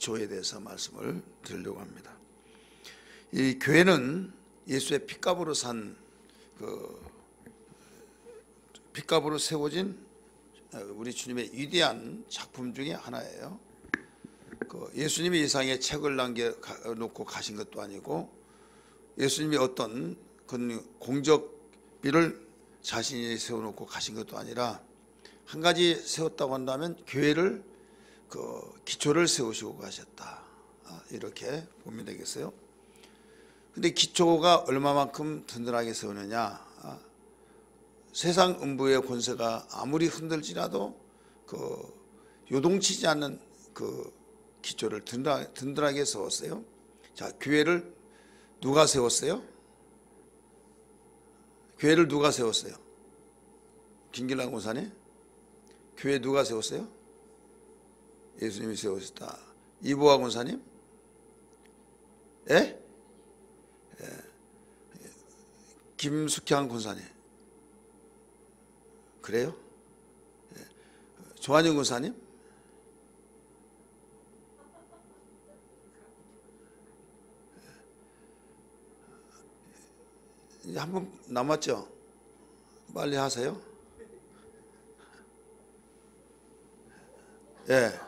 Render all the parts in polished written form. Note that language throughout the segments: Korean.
기초에 대해서 말씀을 드리려고 합니다. 이 교회는 예수의 핏값으로 핏값으로 세워진 우리 주님의 위대한 작품 중에 하나예요. 예수님이 이 세상에 책을 남겨놓고 가신 것도 아니고, 예수님이 어떤 공적비를 자신이 세워놓고 가신 것도 아니라, 한 가지 세웠다고 한다면 교회를 기초를 세우시고 가셨다, 이렇게 보면 되겠어요. 근데 기초가 얼마만큼 든든하게 세우느냐, 세상 음부의 권세가 아무리 흔들지라도 요동치지 않는 기초를 든든하게 세웠어요. 자, 교회를 누가 세웠어요? 교회를 누가 세웠어요? 김길랑 권사님? 교회 누가 세웠어요? 예수님이 세우셨다. 이보아 권사님? 예? 김숙향 권사님? 그래요? 조한영 권사님? 이제 한 분 남았죠? 빨리 하세요. 예.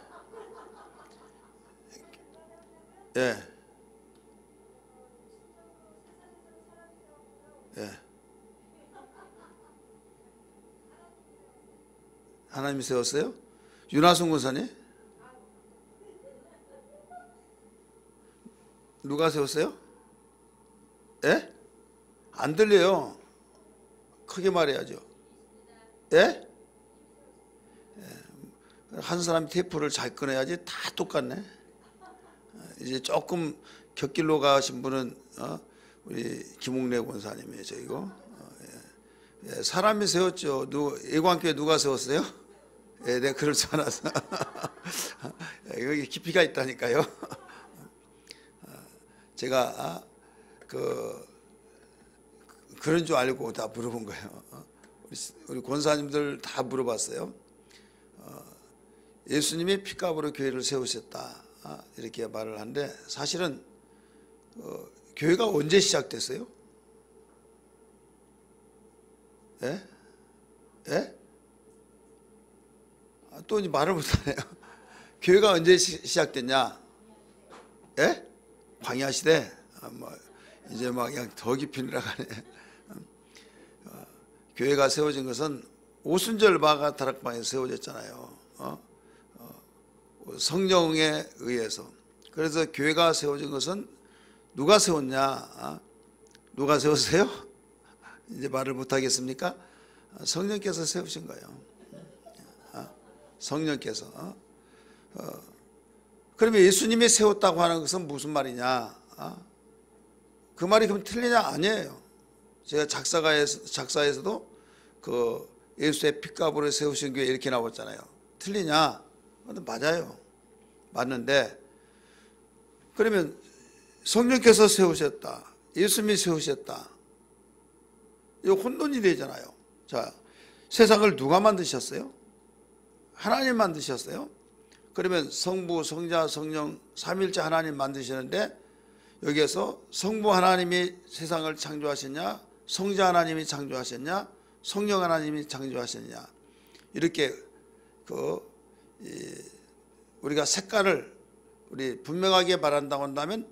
예. 예. 하나님이 세웠어요? 윤하순 권사님? 누가 세웠어요? 예? 안 들려요. 크게 말해야죠. 예? 한 사람이 테이프를 잘 끊어야지. 다 똑같네. 이제 조금 곁길로 가신 분은 우리 김웅래 권사님이에요. 이거 사람이 세웠죠. 예관교회 누가 세웠어요? 예, 내가 그럴 줄 알았어. 여기 깊이가 있다니까요. 제가 그런 줄 알고 다 물어본 거예요. 우리 권사님들 다 물어봤어요. 예수님이 핏값으로 교회를 세우셨다, 이렇게 말을 하는데, 사실은 교회가 언제 시작됐어요? 예? 예? 또 이제 말을 못하네요. 교회가 언제 시작됐냐? 예? 광야 시대? 이제 막 그냥 더 깊이 들어가네. 교회가 세워진 것은 오순절 마가 다락방에서 세워졌잖아요. 성령에 의해서. 그래서 교회가 세워진 것은 누가 세웠냐? 누가 세웠어요? 이제 말을 못하겠습니까? 성령께서 세우신 거예요. 성령께서. 그러면 예수님이 세웠다고 하는 것은 무슨 말이냐? 그 말이 그럼 틀리냐? 아니에요. 제가 작사에서도 예수의 핏값으로 세우신 교회 이렇게 나왔잖아요. 틀리냐? 맞아요. 맞는데, 그러면 성령께서 세우셨다, 예수님이 세우셨다, 이거 혼돈이 되잖아요. 자, 세상을 누가 만드셨어요? 하나님 만드셨어요. 그러면 성부, 성자, 성령 삼일째 하나님 만드시는데, 여기에서 성부 하나님이 세상을 창조하셨냐, 성자 하나님이 창조하셨냐, 성령 하나님이 창조하셨냐, 이렇게 우리가 색깔을 우리 분명하게 말한다고 한다면,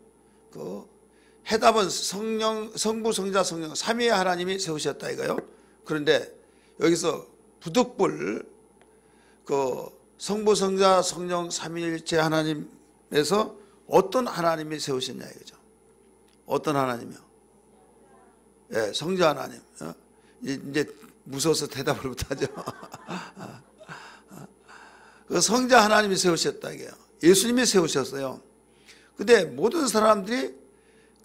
해답은 성부, 성자, 성령 삼위의 하나님이 세우셨다 이거요. 그런데 여기서 부득불 성부, 성자, 성령 삼위일체 하나님에서 어떤 하나님이 세우셨냐 이거죠. 어떤 하나님이요? 예, 성자 하나님. 이제 무서워서 대답을 못하죠. 그 성자 하나님이 세우셨다 이게요. 예수님이 세우셨어요. 근데 모든 사람들이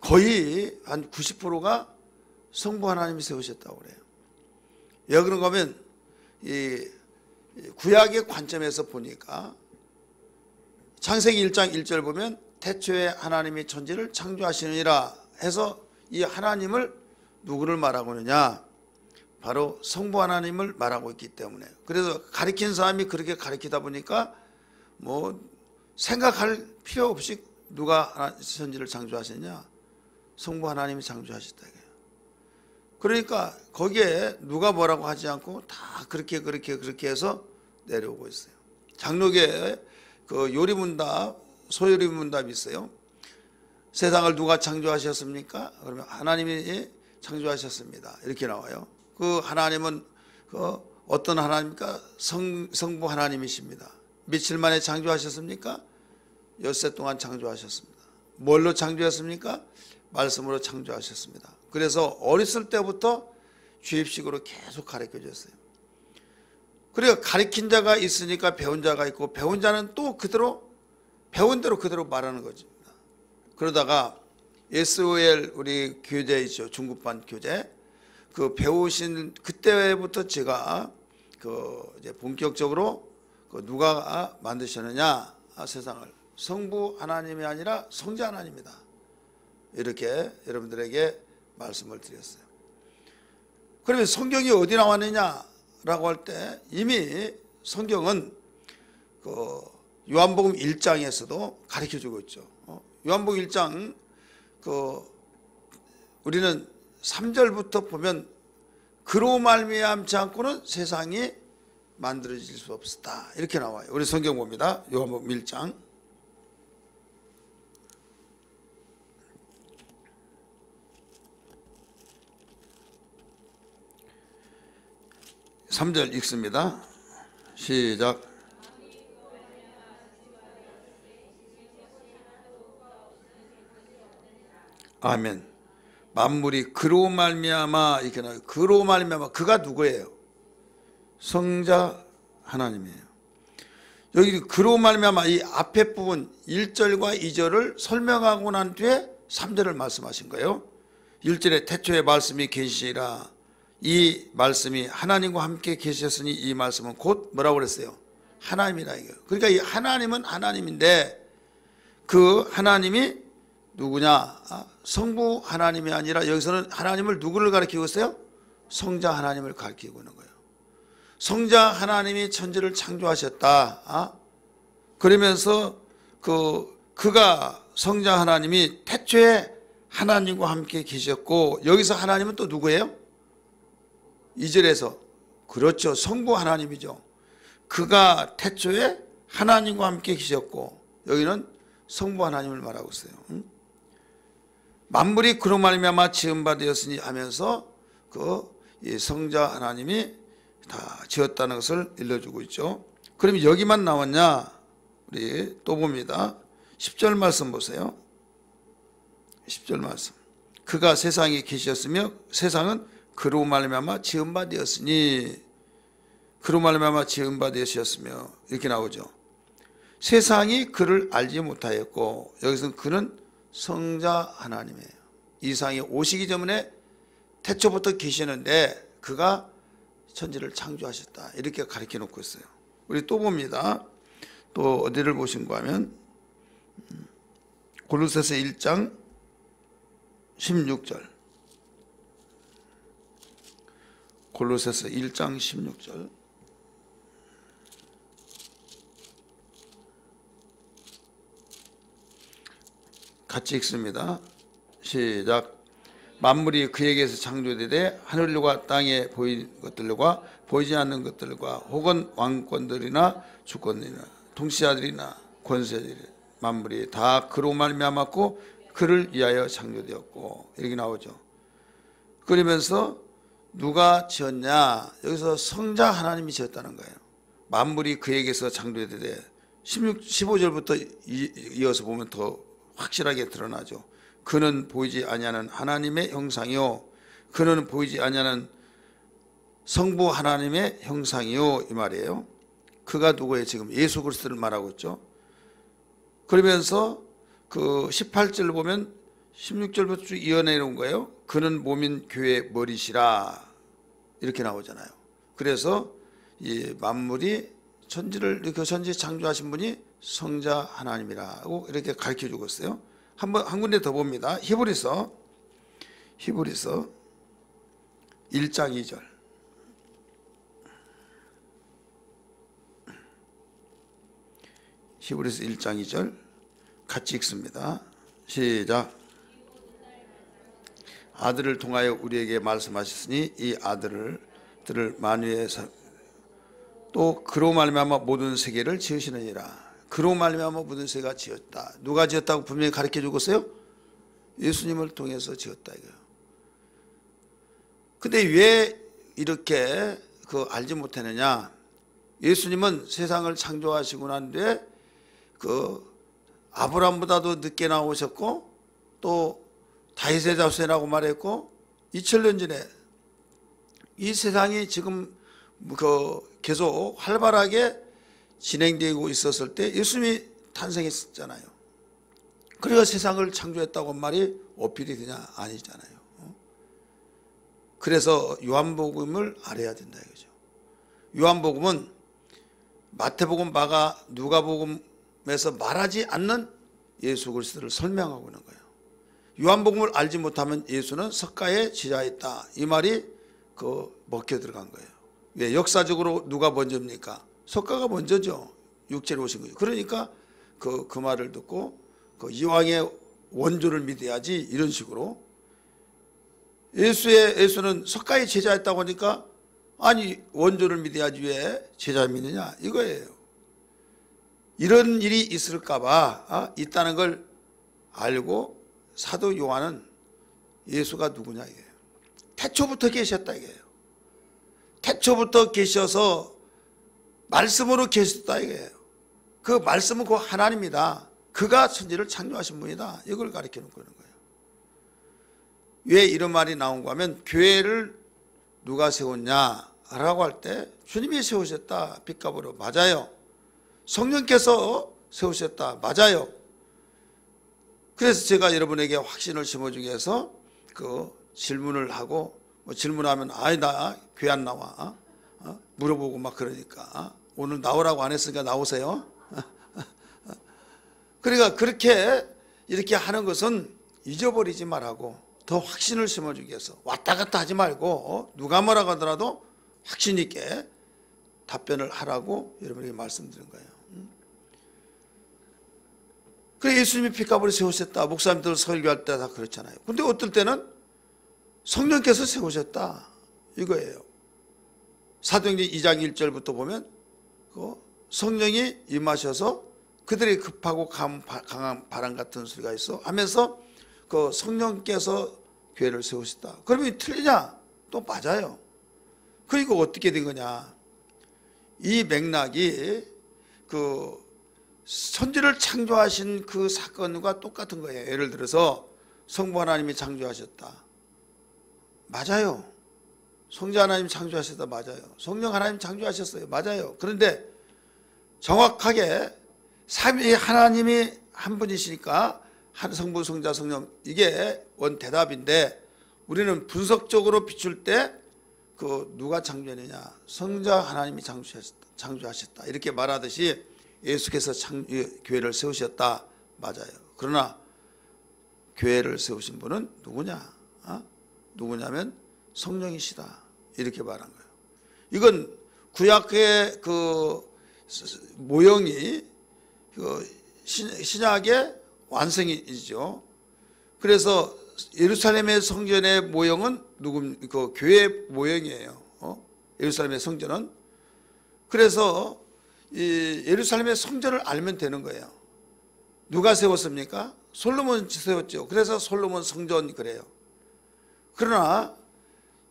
거의 한 90%가 성부 하나님이 세우셨다고 그래요. 왜 그런가 하면 이 구약의 관점에서 보니까 창세기 1장 1절 보면 태초에 하나님이 천지를 창조하시느니라 해서 이 하나님을 누구를 말하고 있느냐? 바로 성부 하나님을 말하고 있기 때문에. 그래서 가리킨 사람이 그렇게 가리키다 보니까 생각할 필요 없이 누가 천지를 창조하셨냐? 성부 하나님이 창조하셨다. 그러니까 거기에 누가 뭐라고 하지 않고 다 그렇게 해서 내려오고 있어요. 장로교에 그 요리문답, 소요리문답이 있어요. 세상을 누가 창조하셨습니까? 그러면 하나님이 창조하셨습니다. 이렇게 나와요. 그 하나님은 그 어떤 하나님입니까? 성부 하나님이십니다. 며칠 만에 창조하셨습니까? 엿새 동안 창조하셨습니다. 뭘로 창조했습니까? 말씀으로 창조하셨습니다. 그래서 어렸을 때부터 주입식으로 계속 가르쳐 줬어요. 그리고 가르친 자가 있으니까 배운 자가 있고, 배운 자는 또 그대로 배운 대로 그대로 말하는 거죠. 그러다가 SOL 우리 교재 있죠. 중국반 교재. 그 배우신 그때부터 제가 그 이제 본격적으로 그 누가 만드셨느냐, 세상을 성부 하나님이 아니라 성자 하나님이다. 이렇게 여러분들에게 말씀을 드렸어요. 그러면 성경이 어디 나왔느냐라고 할 때 이미 성경은 그 요한복음 1장에서도 가르쳐 주고 있죠. 요한복음 1장 그 우리는 3절부터 보면 그로 말미암지 않고는 세상이 만들어질 수 없었다. 이렇게 나와요. 우리 성경 봅니다. 요한복음 1장 3절 읽습니다. 시작. 아멘. 만물이 그로 말미암아 이렇게 나와요. 그로 말미암아. 그가 누구예요? 성자 하나님이에요. 여기 그로 말미암아 이 앞에 부분 1절과 2절을 설명하고 난 뒤에 3절을 말씀하신 거예요. 1절에 태초에 말씀이 계시라. 이 말씀이 하나님과 함께 계셨으니 이 말씀은 곧 뭐라고 그랬어요? 하나님이라 이거예요. 그러니까 이 하나님은 하나님인데 그 하나님이 누구냐? 성부 하나님이 아니라 여기서는 하나님을 누구를 가리키고 있어요? 성자 하나님을 가리키고 있는 거예요. 성자 하나님이 천지를 창조하셨다. 그러면서 그가 성자 하나님이 태초에 하나님과 함께 계셨고, 여기서 하나님은 또 누구예요? 2절에서 그렇죠. 성부 하나님이죠. 그가 태초에 하나님과 함께 계셨고, 여기는 성부 하나님을 말하고 있어요. 만물이 그로 말미암아 지은 바 되었으니 하면서 이 성자 하나님이 다 지었다는 것을 일러주고 있죠. 그러면 여기만 나왔냐? 우리 또 봅니다. 10절 말씀 보세요. 10절 말씀. 그가 세상에 계셨으며 세상은 그로 말미암아 지은 바 되었으니, 그로 말미암아 지은 바 되셨으며 이렇게 나오죠. 세상이 그를 알지 못하였고, 여기서는 그는 성자 하나님이에요. 이 세상에 오시기 전에 태초부터 계시는데 그가 천지를 창조하셨다. 이렇게 가르쳐 놓고 있어요. 우리 또 봅니다. 또 어디를 보신가 하면 골로새서 1장 16절. 골로새서 1장 16절. 같이 읽습니다. 시작. 만물이 그에게서 창조되되 하늘과 땅에 보이는 것들과 보이지 않는 것들과 혹은 왕권들이나 주권들이나 통치자들이나 권세들이 만물이 다 그로 말미암았고 그를 위하여 창조되었고, 이렇게 나오죠. 그러면서 누가 지었냐? 여기서 성자 하나님이 지었다는 거예요. 만물이 그에게서 창조되되 15절부터 이어서 보면 더 확실하게 드러나죠. 그는 보이지 아니하는 하나님의 형상이요, 그는 보이지 아니하는 성부 하나님의 형상이요, 이 말이에요. 그가 누구예요? 지금 예수 그리스도를 말하고 있죠. 그러면서 그 18절 보면 16절부터 쭉 이어내놓은 거예요. 그는 몸인 교회의 머리시라, 이렇게 나오잖아요. 그래서 이 만물이 천지를 이렇게 천지 창조하신 분이 성자 하나님이라고 이렇게 가르쳐 주고 있어요. 한 군데 더 봅니다. 히브리서 1장 2절. 히브리서 1장 2절 같이 읽습니다. 시작. 아들을 통하여 우리에게 말씀하셨으니 이 아들을 만유의 또 그로 말미암아 모든 세계를 지으시느니라. 그로 말미암아 모든 세계가 지었다. 누가 지었다고 분명히 가르쳐 주겠어요? 예수님을 통해서 지었다 이거예요. 근데 왜 이렇게 알지 못했느냐? 예수님은 세상을 창조하시고 난 뒤에 아브라함보다도 늦게 나오셨고 또 다윗의 자손이라고 말했고 2000년 전에 이 세상이 지금 계속 활발하게 진행되고 있었을 때 예수님이 탄생했었잖아요. 그래서 세상을 창조했다고 한 말이 어필이 되냐? 아니잖아요. 그래서 요한복음을 알아야 된다 이거죠. 요한복음은 마태복음, 마가, 누가복음에서 말하지 않는 예수 그리스도를 설명하고 있는 거예요. 요한복음을 알지 못하면 예수는 석가에 지자했다 이 말이 먹혀 들어간 거예요. 왜? 역사적으로 누가 먼저입니까? 석가가 먼저죠. 육체로 오신 거죠. 그러니까 그 말을 듣고 이왕의 원조를 믿어야지 이런 식으로 예수는 석가에 제자했다고 하니까 아니 원조를 믿어야지 왜 제자 믿느냐 이거예요. 이런 일이 있을까 봐 있다는 걸 알고 사도 요한은 예수가 누구냐 이게요. 태초부터 계셨다 이게요. 태초부터 계셔서 말씀으로 계셨다 이게요. 그 말씀은 그 하나님이다. 그가 천지를 창조하신 분이다. 이걸 가르쳐 놓고 있는 거예요. 왜 이런 말이 나온가 하면 교회를 누가 세웠냐라고 할 때 주님이 세우셨다. 빛값으로 맞아요. 성령께서 세우셨다. 맞아요. 그래서 제가 여러분에게 확신을 심어주기 위해서 질문을 하고 질문하면 나 교회 안 나와 물어보고 막 그러니까 오늘 나오라고 안 했으니까 나오세요. 그러니까 이렇게 하는 것은 잊어버리지 말라고 더 확신을 심어주기 위해서 왔다 갔다 하지 말고 누가 뭐라고 하더라도 확신 있게 답변을 하라고 여러분에게 말씀드린 거예요. 그래 예수님이 핏값으로 세우셨다. 목사님들 설교할 때 다 그렇잖아요. 근데 어떨 때는 성령께서 세우셨다 이거예요. 사도행전 2장 1절부터 보면 성령이 임하셔서 그들이 급하고 강한 바람 같은 소리가 있어 하면서 성령께서 교회를 세우셨다. 그러면 틀리냐? 또 맞아요. 그리고 어떻게 된 거냐? 이 맥락이 천지를 창조하신 그 사건과 똑같은 거예요. 예를 들어서 성부 하나님이 창조하셨다. 맞아요. 성자 하나님 창조하셨다. 맞아요. 성령 하나님 창조하셨어요. 맞아요. 그런데 정확하게 삼위 하나님이 한 분이시니까 한 성부, 성자, 성령 이게 원 대답인데 우리는 분석적으로 비출 때 누가 창조했느냐? 성자 하나님이 창조하셨다. 이렇게 말하듯이 예수께서 교회를 세우셨다. 맞아요. 그러나 교회를 세우신 분은 누구냐? 누구냐면 성령이시다. 이렇게 말한 거예요. 이건 구약의 모형이 신약의 완성이죠. 그래서 예루살렘의 성전의 모형은 교회 모형이에요. 예루살렘의 성전은. 그래서 이 예루살렘의 성전을 알면 되는 거예요. 누가 세웠습니까? 솔로몬이 세웠죠. 그래서 솔로몬 성전 그래요. 그러나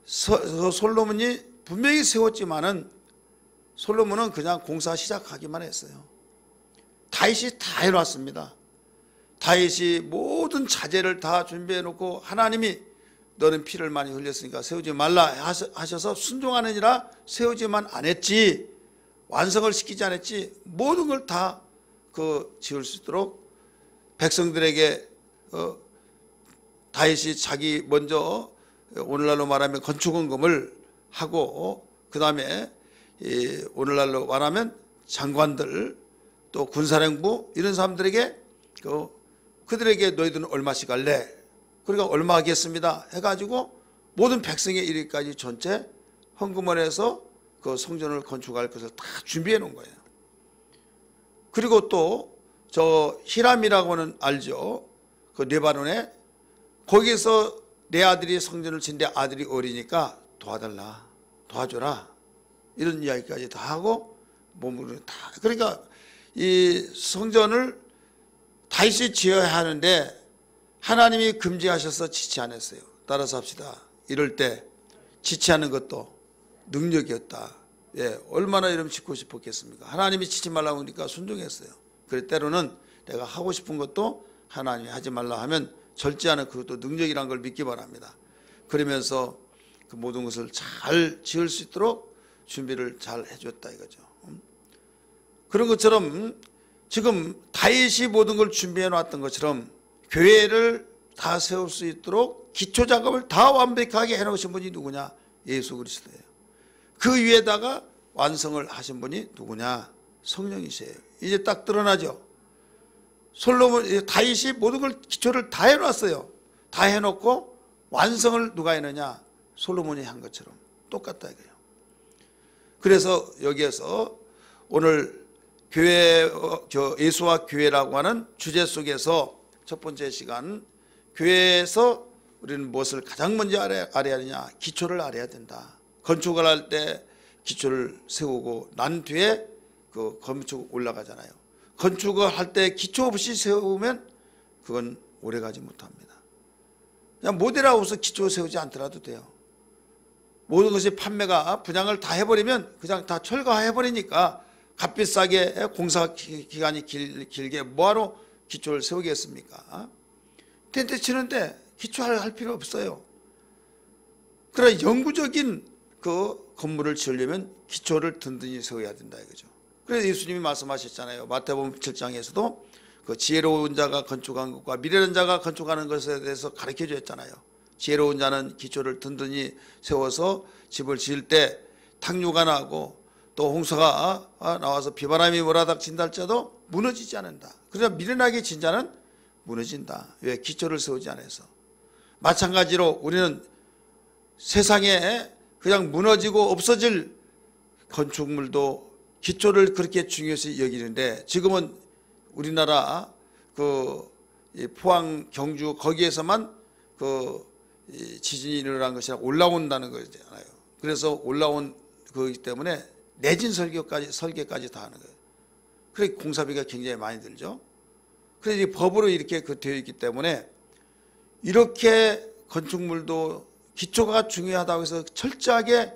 솔로몬이 분명히 세웠지만은 솔로몬은 그냥 공사 시작하기만 했어요. 다윗이 다 해놨습니다. 다윗이 모든 자재를 다 준비해 놓고 하나님이 너는 피를 많이 흘렸으니까 세우지 말라 하셔서 순종하느니라 세우지만 안 했지, 완성을 시키지 않았지, 모든 걸 다 지을 수 있도록 백성들에게 다윗이 자기 먼저 오늘날로 말하면 건축원금을 하고 그 다음에 오늘날로 말하면 장관들 또 군사령부 이런 사람들에게 그들에게 너희들은 얼마씩 할래? 그러니까 얼마 하겠습니다 해가지고 모든 백성의 일일까지 전체 헌금을 해서 그 성전을 건축할 것을 다 준비해 놓은 거예요. 그리고 또 저 히람이라고는 알죠. 그 레바논에 거기서 내 아들이 성전을 짓는데 아들이 어리니까 도와달라, 도와줘라, 이런 이야기까지 다 하고 몸으로 다. 그러니까 이 성전을 다시 지어야 하는데 하나님이 금지하셔서 지치 않았어요. 따라서 합시다. 이럴 때 지치하는 것도 능력이었다. 예, 얼마나 이러면 짓고 싶었겠습니까? 하나님이 지치 말라고 하니까 순종했어요. 그래 때로는 내가 하고 싶은 것도 하나님이 하지 말라 하면 절제하는 그것도 능력이란 걸 믿기 바랍니다. 그러면서 그 모든 것을 잘 지을 수 있도록 준비를 잘 해줬다 이거죠. 그런 것처럼 지금 다윗이 모든 걸 준비해 놨던 것처럼 교회를 다 세울 수 있도록 기초 작업을 다 완벽하게 해놓으신 분이 누구냐? 예수 그리스도예요. 그 위에다가 완성을 하신 분이 누구냐? 성령이세요. 이제 딱 드러나죠. 솔로몬, 다윗이 모든 걸 기초를 다 해놨어요. 다 해놓고 완성을 누가 했느냐? 솔로몬이 한 것처럼 똑같다 이거예요. 그래서 여기에서 오늘 교회, 예수와 교회라고 하는 주제 속에서 첫 번째 시간, 교회에서 우리는 무엇을 가장 먼저 알아야 하느냐? 기초를 알아야 된다. 건축을 할 때 기초를 세우고 난 뒤에 그 건축 올라가잖아요. 건축을 할 때 기초 없이 세우면 그건 오래가지 못합니다. 그냥 모델하우스 기초 세우지 않더라도 돼요. 모든 것이 판매가 분양을 다 해버리면 그냥 다 철거해버리니까 값비싸게 공사 기간이 길게 뭐하러 기초를 세우겠습니까? 텐트 치는데 기초할 필요 없어요. 그러나 영구적인 그 건물을 지으려면 기초를 든든히 세워야 된다 이거죠. 그래서 예수님이 말씀하셨잖아요. 마태복음 7장에서도 그 지혜로운 자가 건축한 것과 미련한 자가 건축하는 것에 대해서 가르쳐 주었잖아요. 지혜로운 자는 기초를 든든히 세워서 집을 지을 때 탕류가 나고 또 홍수가 나와서 비바람이 몰아닥친다 할지라도 무너지지 않는다. 그러나 미련하게 진 자는 무너진다. 왜? 기초를 세우지 않아서. 마찬가지로 우리는 세상에 그냥 무너지고 없어질 건축물도 기초를 그렇게 중요시 여기는데 지금은 우리나라 그 포항, 경주 거기에서만 그 지진이 일어난 것이 올라온다는 거잖아요. 그래서 올라온 거기 때문에 내진 설계까지 다 하는 거예요. 그래 공사비가 굉장히 많이 들죠. 그래서 법으로 이렇게 되어 있기 때문에 이렇게 건축물도 기초가 중요하다고 해서 철저하게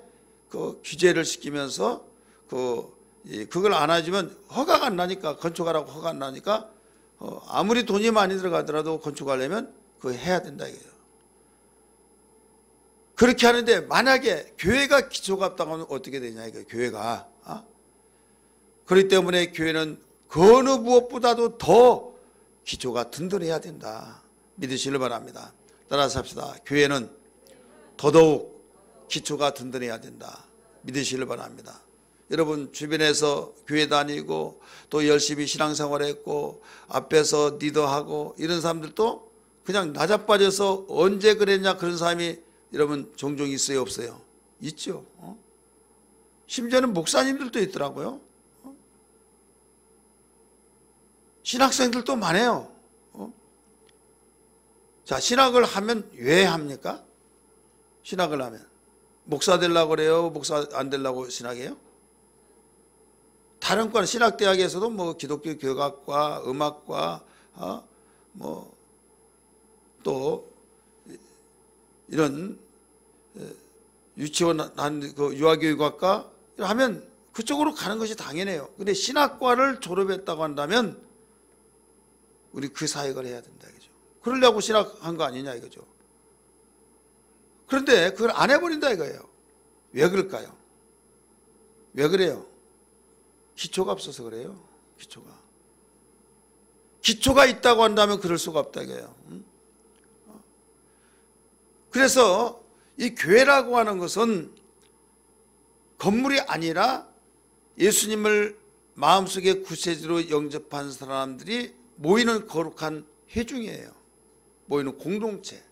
그 규제를 시키면서 그걸 안 해주면 허가가 안 나니까, 건축하라고 허가 안 나니까 아무리 돈이 많이 들어가더라도 건축하려면 그거 해야 된다 이거예요. 그렇게 하는데 만약에 교회가 기초가 없다고 하면 어떻게 되냐 이거예요. 교회가. 그렇기 때문에 교회는 그 어느 무엇보다도 더 기초가 든든해야 된다. 믿으시길 바랍니다. 따라서 합시다. 교회는 더더욱 기초가 든든해야 된다. 믿으시길 바랍니다. 여러분 주변에서 교회 다니고 또 열심히 신앙생활했고 앞에서 리더하고 이런 사람들도 그냥 나자빠져서 언제 그랬냐 그런 사람이 여러분 종종 있어요 없어요? 있죠. 심지어는 목사님들도 있더라고요. 신학생들도 많아요. 자, 신학을 하면 왜 합니까? 신학을 하면 목사 되려고 그래요? 목사 안 되려고 신학해요? 다른 과는 신학대학에서도 뭐 기독교 교육학과, 음악과, 뭐 또 이런 유치원 그 유아교육학과 하면 그쪽으로 가는 것이 당연해요. 근데 신학과를 졸업했다고 한다면 우리 그 사역을 해야 된다 이거죠. 그러려고 신학한 거 아니냐 이거죠. 그런데 그걸 안 해버린다 이거예요. 왜 그럴까요? 왜 그래요? 기초가 없어서 그래요. 기초가 있다고 한다면 그럴 수가 없다 이거예요. 그래서 이 교회라고 하는 것은 건물이 아니라 예수님을 마음속에 구세주로 영접한 사람들이 모이는 거룩한 회중이에요. 모이는 공동체.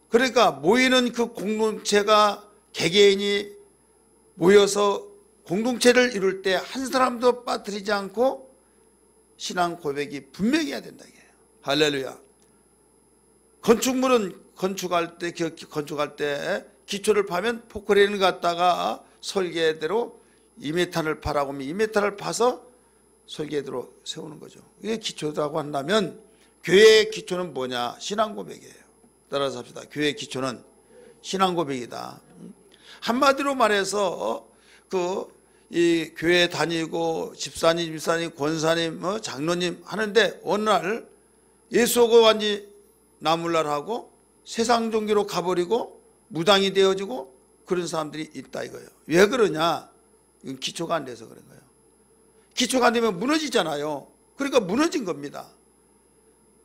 그러니까 모이는 그 공동체가 개개인이 모여서 공동체를 이룰 때 한 사람도 빠뜨리지 않고 신앙 고백이 분명히 해야 된다 이게. 할렐루야. 건축물은 건축할 때 기초를 파면 포크레인을 갖다가 설계대로 2m를 파라고 하면 2m를 파서 설계대로 세우는 거죠. 이게 기초라고 한다면 교회의 기초는 뭐냐? 신앙 고백이에요. 따라서 합시다. 교회의 기초는 신앙 고백이다. 한마디로 말해서 이 교회 다니고 집사님, 권사님, 장로님 하는데 어느 날 예수가 완전히 나물날하고 세상 종교로 가버리고 무당이 되어지고 그런 사람들이 있다 이거예요. 왜 그러냐? 이건 기초가 안 돼서 그런 거예요. 기초가 안 되면 무너지잖아요. 그러니까 무너진 겁니다.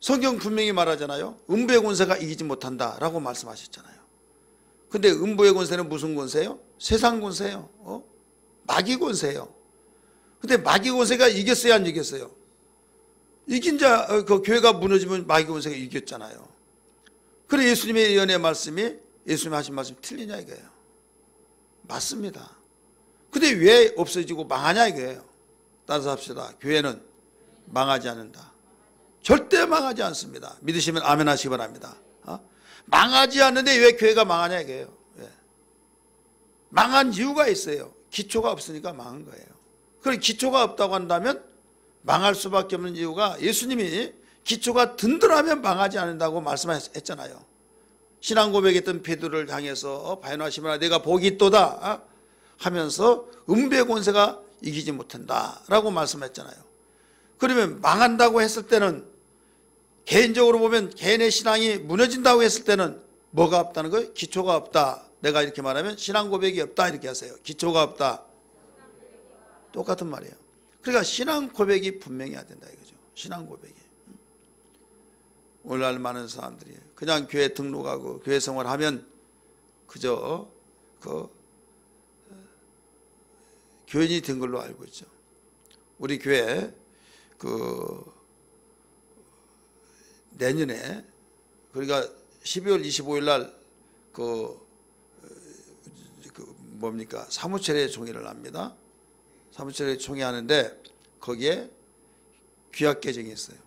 성경 분명히 말하잖아요. 음부의 권세가 이기지 못한다라고 말씀하셨잖아요. 근데 음부의 권세는 무슨 권세예요? 세상 권세예요. 마귀 권세예요. 근데 마귀 권세가 이겼어요, 안 이겼어요? 이긴 그 교회가 무너지면 마귀 권세가 이겼잖아요. 그래 예수님의 예언의 말씀이 예수님 하신 말씀이 틀리냐 이거예요. 맞습니다. 근데 왜 없어지고 망하냐 이거예요. 따라서 합시다. 교회는 망하지 않는다. 절대 망하지 않습니다. 믿으시면 아멘 하시기 바랍니다. 망하지 않는데 왜 교회가 망하냐 이거예요. 왜? 망한 이유가 있어요. 기초가 없으니까 망한 거예요. 그럼 기초가 없다고 한다면 망할 수밖에 없는 이유가 예수님이 기초가 든든하면 망하지 않는다고 말씀하셨잖아요. 신앙 고백했던 베드로를 향해서 바요나시므나 내가 복이 있도다 하면서 음부의 권세가 이기지 못한다 라고 말씀했잖아요. 그러면 망한다고 했을 때는 개인적으로 보면 개인의 신앙이 무너진다고 했을 때는 뭐가 없다는 거예요? 기초가 없다. 내가 이렇게 말하면 신앙 고백이 없다 이렇게 하세요. 기초가 없다. 똑같은 말이에요. 그러니까 신앙 고백이 분명히 해야 된다 이거죠. 신앙 고백이. 오늘날 많은 사람들이 그냥 교회 등록하고 교회 생활하면 그저 교인이 된 걸로 알고 있죠. 우리 교회 내년에 그러니까 12월 25일 날 사무처회 총회를 합니다. 사무처회 총회 하는데 거기에 규약 개정이 있어요.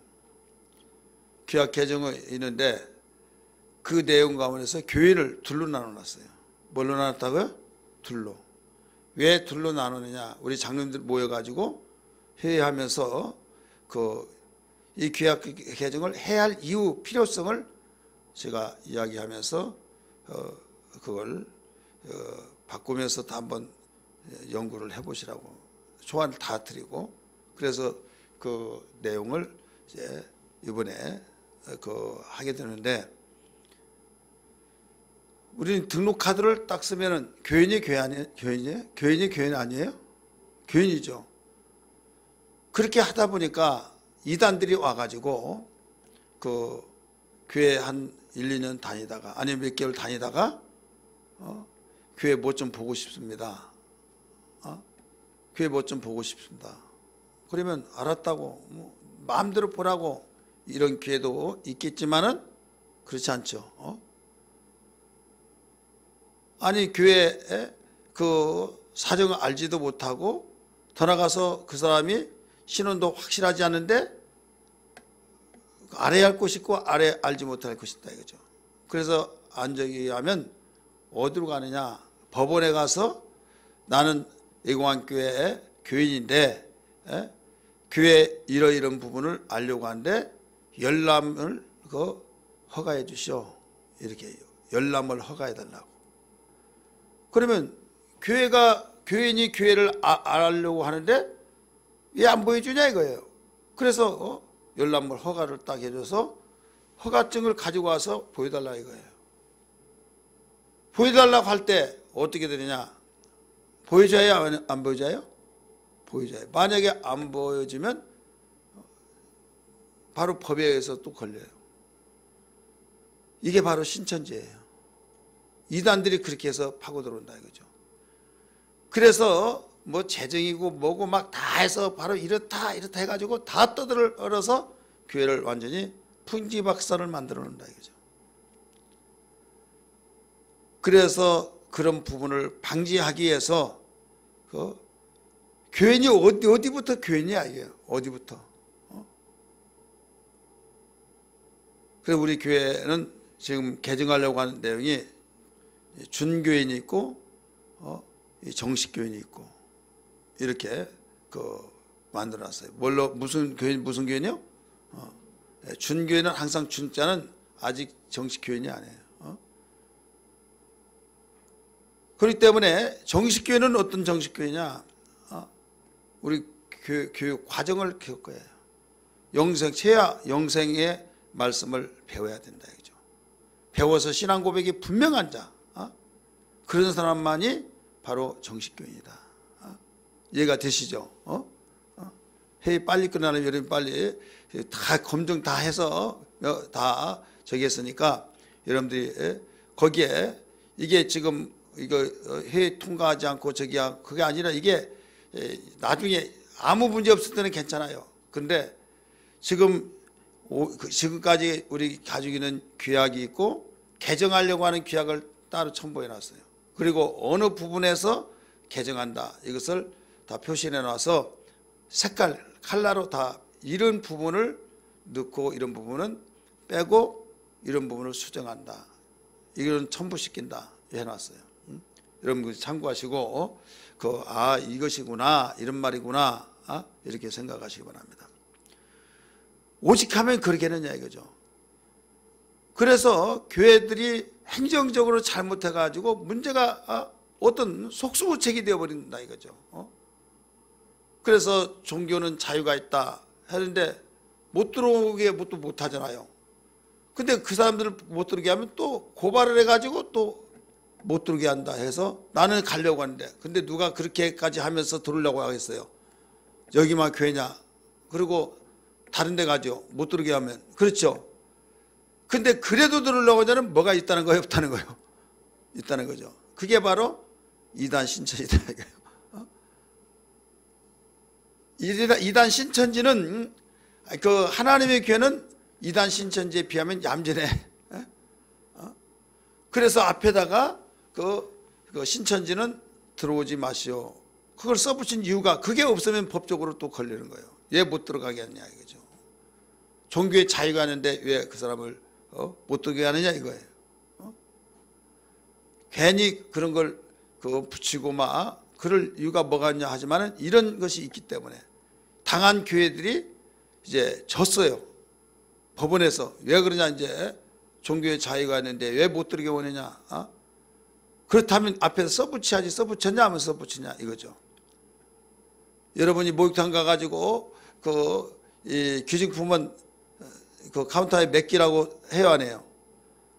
규약 개정이 있는데 그 내용 가운데서 교회를 둘로 나눠놨어요. 뭘로 나눴다고요? 둘로. 왜 둘로 나누느냐? 우리 장로님들 모여가지고 회의하면서 이 규약 개정을 해야 할 이유, 필요성을 제가 이야기하면서 그걸 바꾸면서 또 한번 연구를 해보시라고 조언을 다 드리고 그래서 그 내용을 이제 이번에 하게 되는데 우리는 등록 카드를 딱 쓰면은 교인이 교인 아니에요? 교인이죠. 그렇게 하다 보니까 이단들이 와가지고 교회 한 1, 2년 다니다가 아니면 몇 개월 다니다가 교회 뭐 좀 보고 싶습니다. 교회 뭐 좀 보고 싶습니다. 그러면 알았다고 마음대로 보라고 이런 교회도 있겠지만은 그렇지 않죠. 아니 교회에 사정을 알지도 못하고 더 나가서 그 사람이 신원도 확실하지 않은데 알아야 할 것이 있고 알지 못할 것이 있다 이거죠. 그래서 안정이 어디로 가느냐? 법원에 가서 나는 애공환교회의 교인인데 교회 이러이런 부분을 알려고 하는데 열람을 허가해 주시오. 이렇게 열람을 허가해 달라고. 그러면 교인이 교회를 알려고 하는데 왜 안 보여주냐 이거예요. 그래서 열람물 허가를 딱 해줘서 허가증을 가지고 와서 보여달라 이거예요. 보여달라고 할 때 어떻게 되느냐? 보여줘야 안 보여줘요? 보여줘요. 만약에 안 보여주면 바로 법에 의해서 또 걸려요. 이게 바로 신천지예요. 이단들이 그렇게 해서 파고 들어온다 이거죠. 그래서 뭐 재정이고 뭐고 막 다 해서 바로 이렇다 해가지고 다 떠들어서 교회를 완전히 풍지박산을 만들어 놓는다 이거죠. 그래서 그런 부분을 방지하기 위해서 교인이 어디부터 교인이야 이게 어디부터 그래서 우리 교회는 지금 개정하려고 하는 내용이 준교인이 있고 정식교인이 있고 이렇게 만들어놨어요. 무슨 교인이요? 준교인은 항상 준자는 아직 정식교인이 아니에요. 그렇기 때문에 정식교인은 어떤 정식교인이냐? 우리 교육 과정을 겪어야 해요. 최하 영생의 말씀을 배워야 된다 이거죠. 배워서 신앙 고백이 분명한 자, 그런 사람만이 바로 정식교인이다. 이해가 되시죠? 회의 빨리 끝나는 여러분 빨리 다 검증 다 해서 다 저기 했으니까 여러분들이 거기에 이게 지금 이거 회의 통과하지 않고 저기야 그게 아니라 이게 나중에 아무 문제 없을 때는 괜찮아요. 근데 지금까지 우리 가지고 있는 규약이 있고 개정하려고 하는 규약을 따로 첨부해 놨어요. 그리고 어느 부분에서 개정한다 이것을 다 표시해 놔서 칼라로 다 이런 부분을 넣고 이런 부분은 빼고 이런 부분을 수정한다. 이건 첨부시킨다 해놨어요. 여러분 참고하시고 이것이구나 이런 말이구나 이렇게 생각하시기 바랍니다. 오직 하면 그렇게 되느냐 이거죠. 그래서 교회들이 행정적으로 잘못해가지고 문제가 어떤 속수무책이 되어버린다 이거죠. 그래서 종교는 자유가 있다 하는데 못 들어오게 못하잖아요. 근데 그 사람들을 못 들어오게 하면 또 고발을 해가지고 또 못 들어오게 한다 해서 나는 가려고 하는데 근데 누가 그렇게까지 하면서 들어오려고 하겠어요. 여기만 교회냐. 그리고 다른 데 가죠. 못 들어오게 하면. 그렇죠. 근데 그래도 들으려고 하자면 뭐가 있다는 거예요? 없다는 거예요? 있다는 거죠. 그게 바로 이단 신천지다 이거예요. 이단 신천지는 하나님의 교회는 이단 신천지에 비하면 얌전해. 그래서 앞에다가 그 신천지는 들어오지 마시오. 그걸 써붙인 이유가 그게 없으면 법적으로 또 걸리는 거예요. 왜 못 들어가게 하느냐 이거죠. 종교의 자유가 있는데 왜 그 사람을 못 들어가게 하느냐 이거예요. 괜히 그런 걸 붙이고 그럴 이유가 뭐가 있냐 하지만은 이런 것이 있기 때문에 당한 교회들이 이제 졌어요. 법원에서 왜 그러냐 이제 종교의 자유가 있는데 왜 못 들게 원하냐. 그렇다면 앞에서 써붙여야지 써붙였냐 하면 써붙이냐 이거죠. 여러분이 목욕탕 가가지고 이 기증품은 카운터에 몇 개라고 해요 안 해요?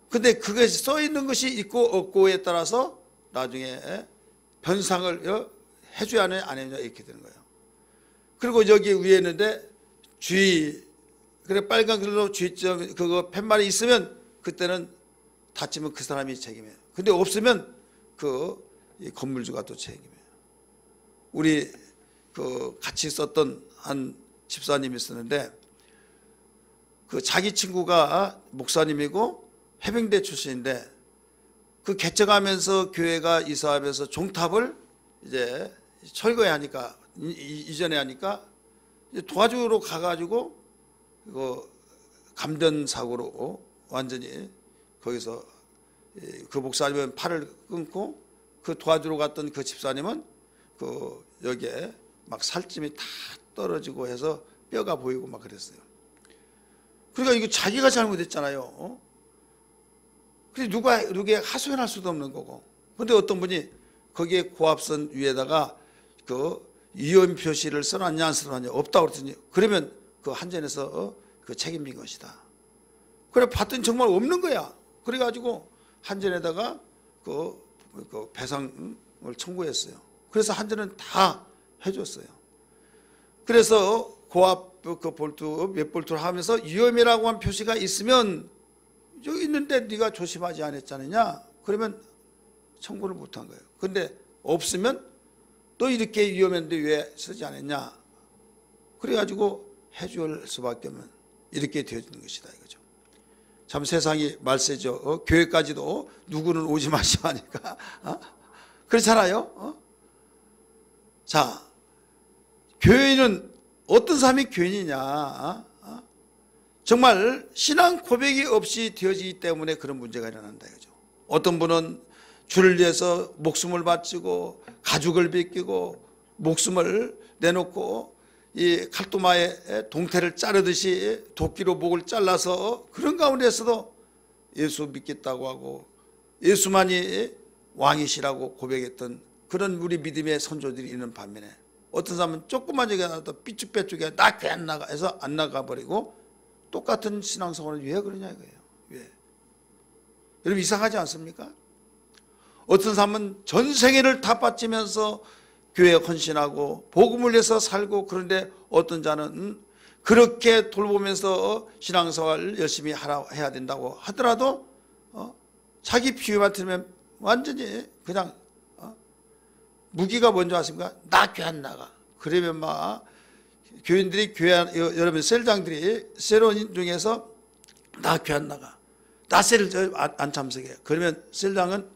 근데 그게 써 있는 것이 있고 없고에 따라서 나중에 변상을 해줘야 하느냐 안 해야 이렇게 되는 거예요. 그리고 여기 위에 있는데 주의 그래 빨간 글로 주의점 팻말이 있으면 그때는 다치면 그 사람이 책임이에요. 근데 없으면 이 건물주가 또 책임이에요. 우리 같이 있었던 한 집사님이 있었는데 자기 친구가 목사님이고 해병대 출신인데 개척하면서 교회가 이사하면서 종탑을 이제 철거해 하니까 이전에 하니까 도와주러 가가지고 감전 사고로 완전히 거기서 그 목사님은 팔을 끊고 도와주러 갔던 그 집사님은 여기에 막 살찜이 다 떨어지고 해서 뼈가 보이고 막 그랬어요. 그러니까 이거 자기가 잘못했잖아요. 근데 누구에게 하소연할 수도 없는 거고. 근데 어떤 분이 거기에 고압선 위에다가 위험 표시를 써놨냐 안 써놨냐 없다고 그랬더니 그러면 한전에서 책임진 것이다. 그래 봤더니 정말 없는 거야. 그래가지고 한전에다가 배상을 청구했어요. 그래서 한전은 다 해줬어요. 그래서 고압 볼트 몇 볼트를 하면서 위험이라고 한 표시가 있으면 여기 있는데 네가 조심하지 않았잖느냐 그러면 청구를 못한 거예요. 근데 없으면 또 이렇게 위험했는데 왜 쓰지 않았냐 그래가지고 해줄 수밖에 없는 이렇게 되어지는 것이다 이거죠. 참 세상이 말세죠. 교회까지도 누구는 오지 마시오 하니까 그렇잖아요. 자, 교회는 어떤 사람이 교인이냐? 정말 신앙 고백이 없이 되어지기 때문에 그런 문제가 일어난다 이거죠. 어떤 분은 주를 위해서 목숨을 바치고 가죽을 벗기고 목숨을 내놓고 이 칼도마에 동태를 자르듯이 도끼로 목을 잘라서 그런 가운데서도 예수 믿겠다고 하고 예수만이 왕이시라고 고백했던 그런 우리 믿음의 선조들이 있는 반면에 어떤 사람은 조그만 얘기가 나도 삐쭉빼쭉해 나 교 안 나가 해서 안 나가버리고 똑같은 신앙생활을 왜 그러냐 이거예요. 왜? 여러분 이상하지 않습니까? 어떤 사람은 전 생애를 다 바치면서 교회에 헌신하고 복음을 위해서 살고 그런데 어떤 자는 그렇게 돌보면서 신앙생활을 열심히 해야 된다고 하더라도 자기 비유만 들으면 완전히 그냥 무기가 뭔지 아십니까? 나 교회 안 나가. 그러면 막 교인들이 여러분 셀장들이 셀원 중에서 나 교회 안 나가. 나 셀을 안 참석해. 그러면 셀장은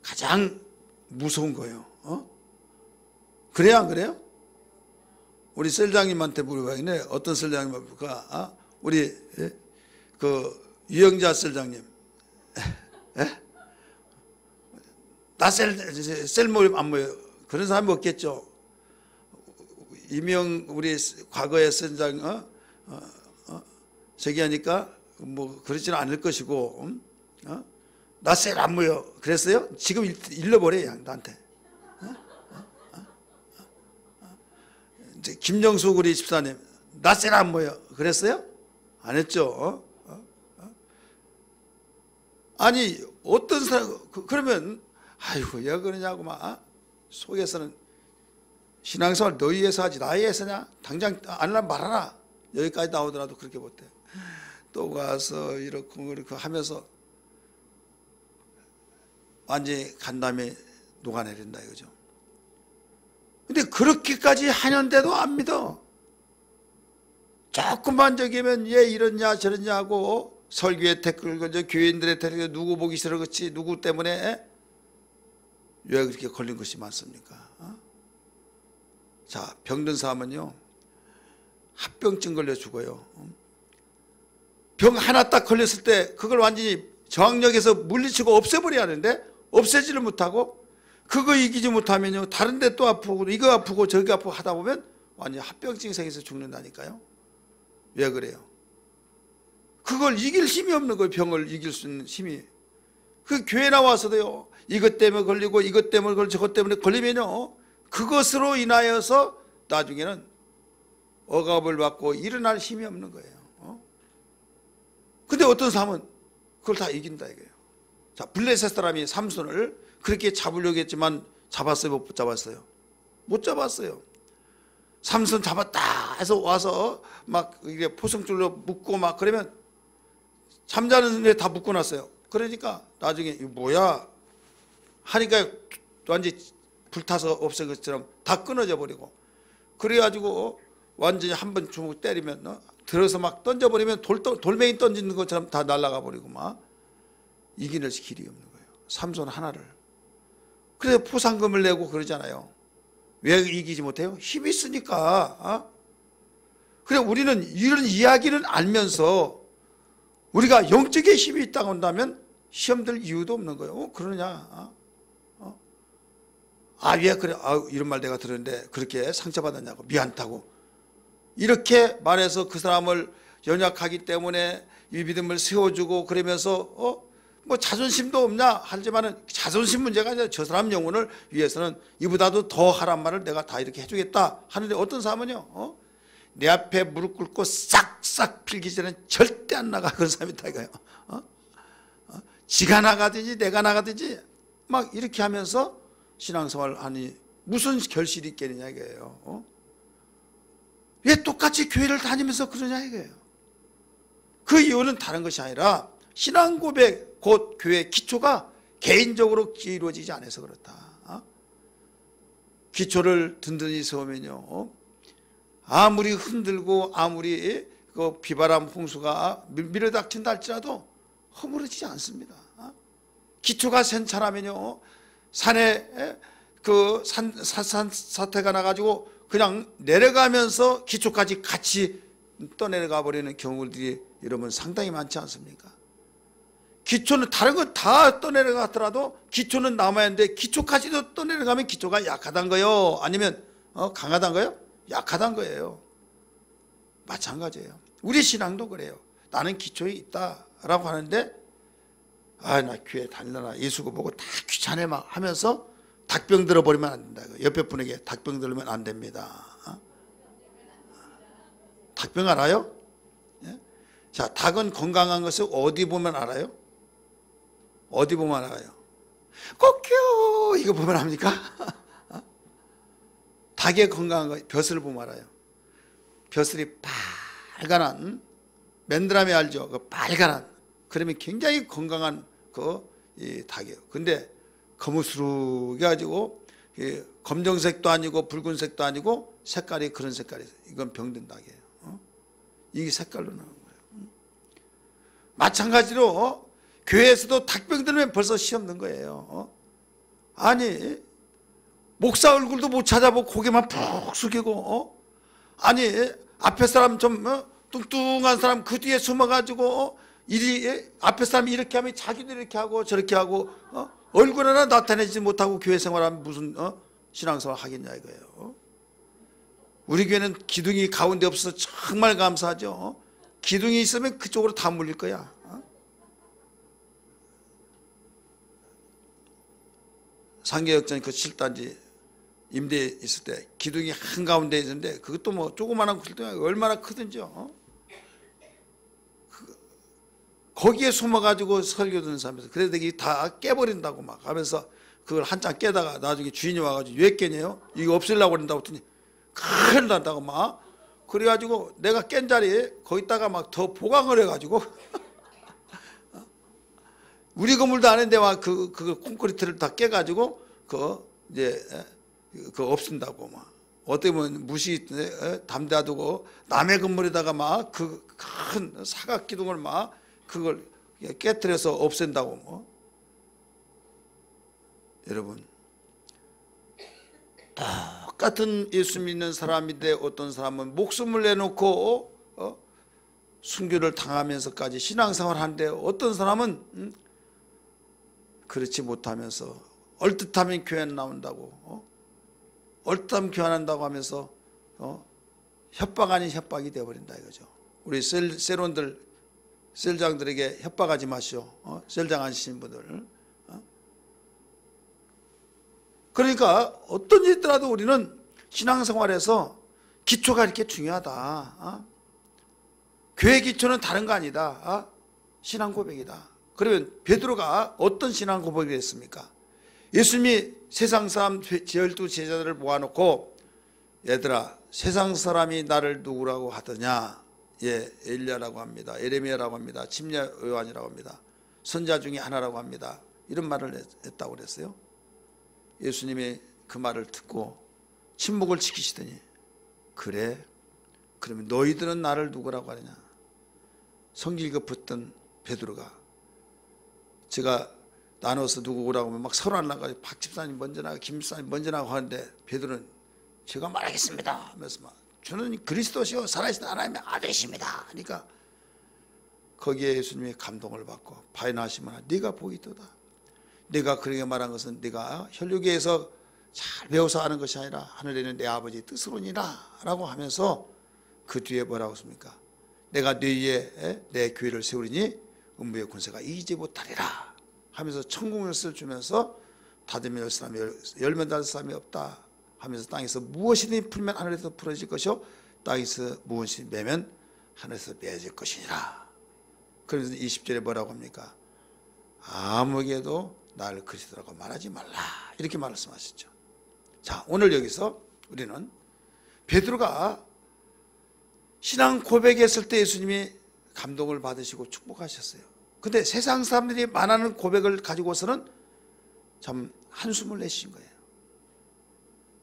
가장 무서운 거예요. 그래요 안 그래요? 우리 셀장님한테 물어봐야겠네. 어떤 셀장님입니까? 우리 그 유영자 셀장님. 나 셀 모임 안 모여. 그런 사람이 없겠죠. 이명 우리 과거의 셀장 저기 하니까 뭐 그러지는 않을 것이고 나 셀 안 모여. 그랬어요? 지금 일러버려 나한테. 김정숙 우리 집사님 나 셀 안 모여. 그랬어요? 안 했죠. 아니 어떤 사람 그러면 아이고 왜 그러냐고 막 속에서는 신앙생활 너희 위해서 하지 나에 위해서냐? 당장 안 하려면 말하라. 여기까지 나오더라도 그렇게 못해. 또 가서 이렇게 하면서 완전히 간담이 녹아내린다 이거죠. 근데 그렇게까지 하는데도 안 믿어. 조금만 저기면 얘 이러냐 저러냐 하고 설교에 댓글 걸죠. 교인들의 댓글 누구 보기 싫어 그렇지 누구 때문에 왜 그렇게 걸린 것이 많습니까? 자, 병든 사람은요 합병증 걸려 죽어요. 병 하나 딱 걸렸을 때 그걸 완전히 저항력에서 물리치고 없애버려야 하는데 없애지를 못하고 그거 이기지 못하면요 다른 데 또 아프고 이거 아프고 저기 아프고 하다 보면 완전히 합병증이 생겨서 죽는다니까요. 왜 그래요? 그걸 이길 힘이 없는 거예요. 병을 이길 수 있는 힘이. 그 교회 나와서도요 이것 때문에 걸리고 이것 때문에 걸리고 저것 때문에 걸리면요 그것으로 인하여서 나중에는 억압을 받고 일어날 힘이 없는 거예요. 근데 어떤 사람은 그걸 다 이긴다 이거예요. 자, 블레셋 사람이 삼손을 그렇게 잡으려고 했지만 잡았어요? 못 잡았어요? 못 잡았어요. 삼손 잡았다 해서 와서 막 이게 포성줄로 묶고 막 그러면 잠자는 데 다 묶어놨어요. 그러니까 나중에 이거 뭐야 하니까 완전히 불타서 없앤 것처럼 다 끊어져 버리고 그래가지고 완전히 한번 주먹 때리면 들어서 막 던져버리면 돌멩이 던지는 것처럼 다 날아가 버리고 막 이기는 길이 없는 거예요. 삼손 하나를. 그래서 포상금을 내고 그러잖아요. 왜 이기지 못해요? 힘이 있으니까. 그래 우리는 이런 이야기를 알면서 우리가 영적인 힘이 있다고 한다면 시험 들 이유도 없는 거예요. 그러냐? 왜 그래? 이런 말 내가 들었는데 그렇게 상처받았냐고 미안하다고 이렇게 말해서 그 사람을 연약하기 때문에 이 믿음을 세워주고 그러면서 뭐 자존심도 없냐 하지만은 자존심 문제가 아니라 저 사람 영혼을 위해서는 이보다도 더 하란 말을 내가 다 이렇게 해주겠다 하는데 어떤 사람은요 내 앞에 무릎 꿇고 싹싹 필기 전에 절대 안 나가 그런 사람이 있다 이거예요. 지가 나가든지 내가 나가든지 막 이렇게 하면서 신앙생활을 하니 무슨 결실이 있겠느냐 이거예요. 왜 똑같이 교회를 다니면서 그러냐 이거예요. 그 이유는 다른 것이 아니라 신앙 고백 곧 교회 기초가 개인적으로 이루어지지 않아서 그렇다. 기초를 든든히 세우면요 아무리 흔들고 아무리 그 비바람 홍수가 밀어닥친다 할지라도 허물어지지 않습니다. 기초가 센찬하면요 산에 그 산 사태가 나가지고 그냥 내려가면서 기초까지 같이 떠내려가 버리는 경우들이 이러면 상당히 많지 않습니까? 기초는 다른 건 다 떠내려가더라도 기초는 남아야 하는데 기초까지도 떠내려가면 기초가 약하단 거요? 아니면 강하단 거요? 약하단 거예요. 마찬가지예요. 우리 신앙도 그래요. 나는 기초에 있다라고 하는데 나 교회 다니려나 예수고 보고 다 귀찮아 막 하면서 닭병 들어버리면 안 된다. 옆에 분에게 닭병 들으면 안 됩니다. 닭병 알아요? 예? 자, 닭은 건강한 것을 어디 보면 알아요? 어디 보면 알아요? 꼬끼요 이거 보면 압니까? 닭의 건강한 거 벼슬을 보면 알아요. 벼슬이 빨간한 맨드라미 알죠? 그 빨간한 그러면 굉장히 건강한 이 닭이에요. 근데 거무스르게 가지고 검정색도 아니고 붉은색도 아니고 색깔이 그런 색깔이에요. 이건 병든 닭이에요. 이게 색깔로 나오는 거예요. 마찬가지로 교회에서도 닭병 들면 벌써 시험 든 거예요. 아니 목사 얼굴도 못 찾아보고 고개만 푹 숙이고 아니 앞에 사람 좀 뚱뚱한 사람 그 뒤에 숨어가지고 앞에 사람이 이렇게 하면 자기도 이렇게 하고 저렇게 하고 얼굴 하나 나타내지 못하고 교회 생활하면 무슨 신앙생활 하겠냐 이거예요. 우리 교회는 기둥이 가운데 없어서 정말 감사하죠. 기둥이 있으면 그쪽으로 다 물릴 거야. 상계역전 그 7단지 임대에 있을 때 기둥이 한가운데 있는데 그것도 뭐 조그마한 기둥이 얼마나 크든지요. 거기에 숨어가지고 설교 듣는 사람에서 그래서 이게 다 깨버린다고 막 하면서 그걸 한참 깨다가 나중에 주인이 와가지고 왜 깨냐요? 이거 없애려고 그런다고 했더니 큰일 난다고 막 그래가지고 내가 깬 자리에 거기다가 막 더 보강을 해가지고 우리 건물도 아닌데 막 그 콘크리트를 다 깨가지고 이제 없앤다고 막 어떻게 보면 무시 담대하고 남의 건물에다가 막 그 큰 사각 기둥을 막 그걸 깨트려서 없앤다고 뭐. 여러분 똑같은 예수 믿는 사람인데 어떤 사람은 목숨을 내놓고 순교를 당하면서까지 신앙생활을 하는데 어떤 사람은 그렇지 못하면서 얼뜻하면 교회 안 나온다고 얼뜻하면 교회 안 한다고 하면서 협박 아닌 협박이 되어버린다 이거죠. 우리 셀원들 셀장들에게 협박하지 마시오. 셀장 하시는 분들. 그러니까 어떤 일이 있더라도 우리는 신앙생활에서 기초가 이렇게 중요하다. 교회 기초는 다른 거 아니다. 신앙 고백이다. 그러면 베드로가 어떤 신앙 고백을 했습니까? 예수님이 세상 사람 12 제자들을 모아놓고 얘들아 세상 사람이 나를 누구라고 하더냐? 예, 엘리야라고 합니다. 에레미야라고 합니다. 침례 요한이라고 합니다. 선자 중에 하나라고 합니다. 이런 말을 했다고 그랬어요. 예수님이 그 말을 듣고 침묵을 지키시더니 그래? 그러면 너희들은 나를 누구라고 하느냐? 성질 급했던 베드로가 제가 나눠서 누구라고 하면 막 서로 안 나가지고 박 집사님 먼저 나가 김 집사님 먼저 나가 하는데 베드로는 제가 말하겠습니다 하면서 막 주는 그리스도시요 살아계신 하나님의 아들이십니다. 그러니까 거기에 예수님이 감동을 받고 바이나시모나 네가 보이도다. 네가 그렇게 말한 것은 네가 혈육에서 잘 배워서 하는 것이 아니라 하늘에 있는 내 아버지의 뜻으로니라 라고 하면서 그 뒤에 뭐라고 했습니까? 내가 네 위에 내 교회를 세우리니 음부의 권세가 이기지 못하리라 하면서 천국을 주면서 닫으면 열 사람이 열면 닫을 사람이 없다 하면서 땅에서 무엇이든지 풀면 하늘에서 풀어질 것이요 땅에서 무엇이 매면 하늘에서 매어질 것이니라. 그래서 20절에 뭐라고 합니까? 아무에게도 나를 그리스도라고 말하지 말라 이렇게 말씀하셨죠. 자, 오늘 여기서 우리는 베드로가 신앙 고백했을 때 예수님이 감동을 받으시고 축복하셨어요. 근데 세상 사람들이 말하는 고백을 가지고서는 참 한숨을 내신 거예요.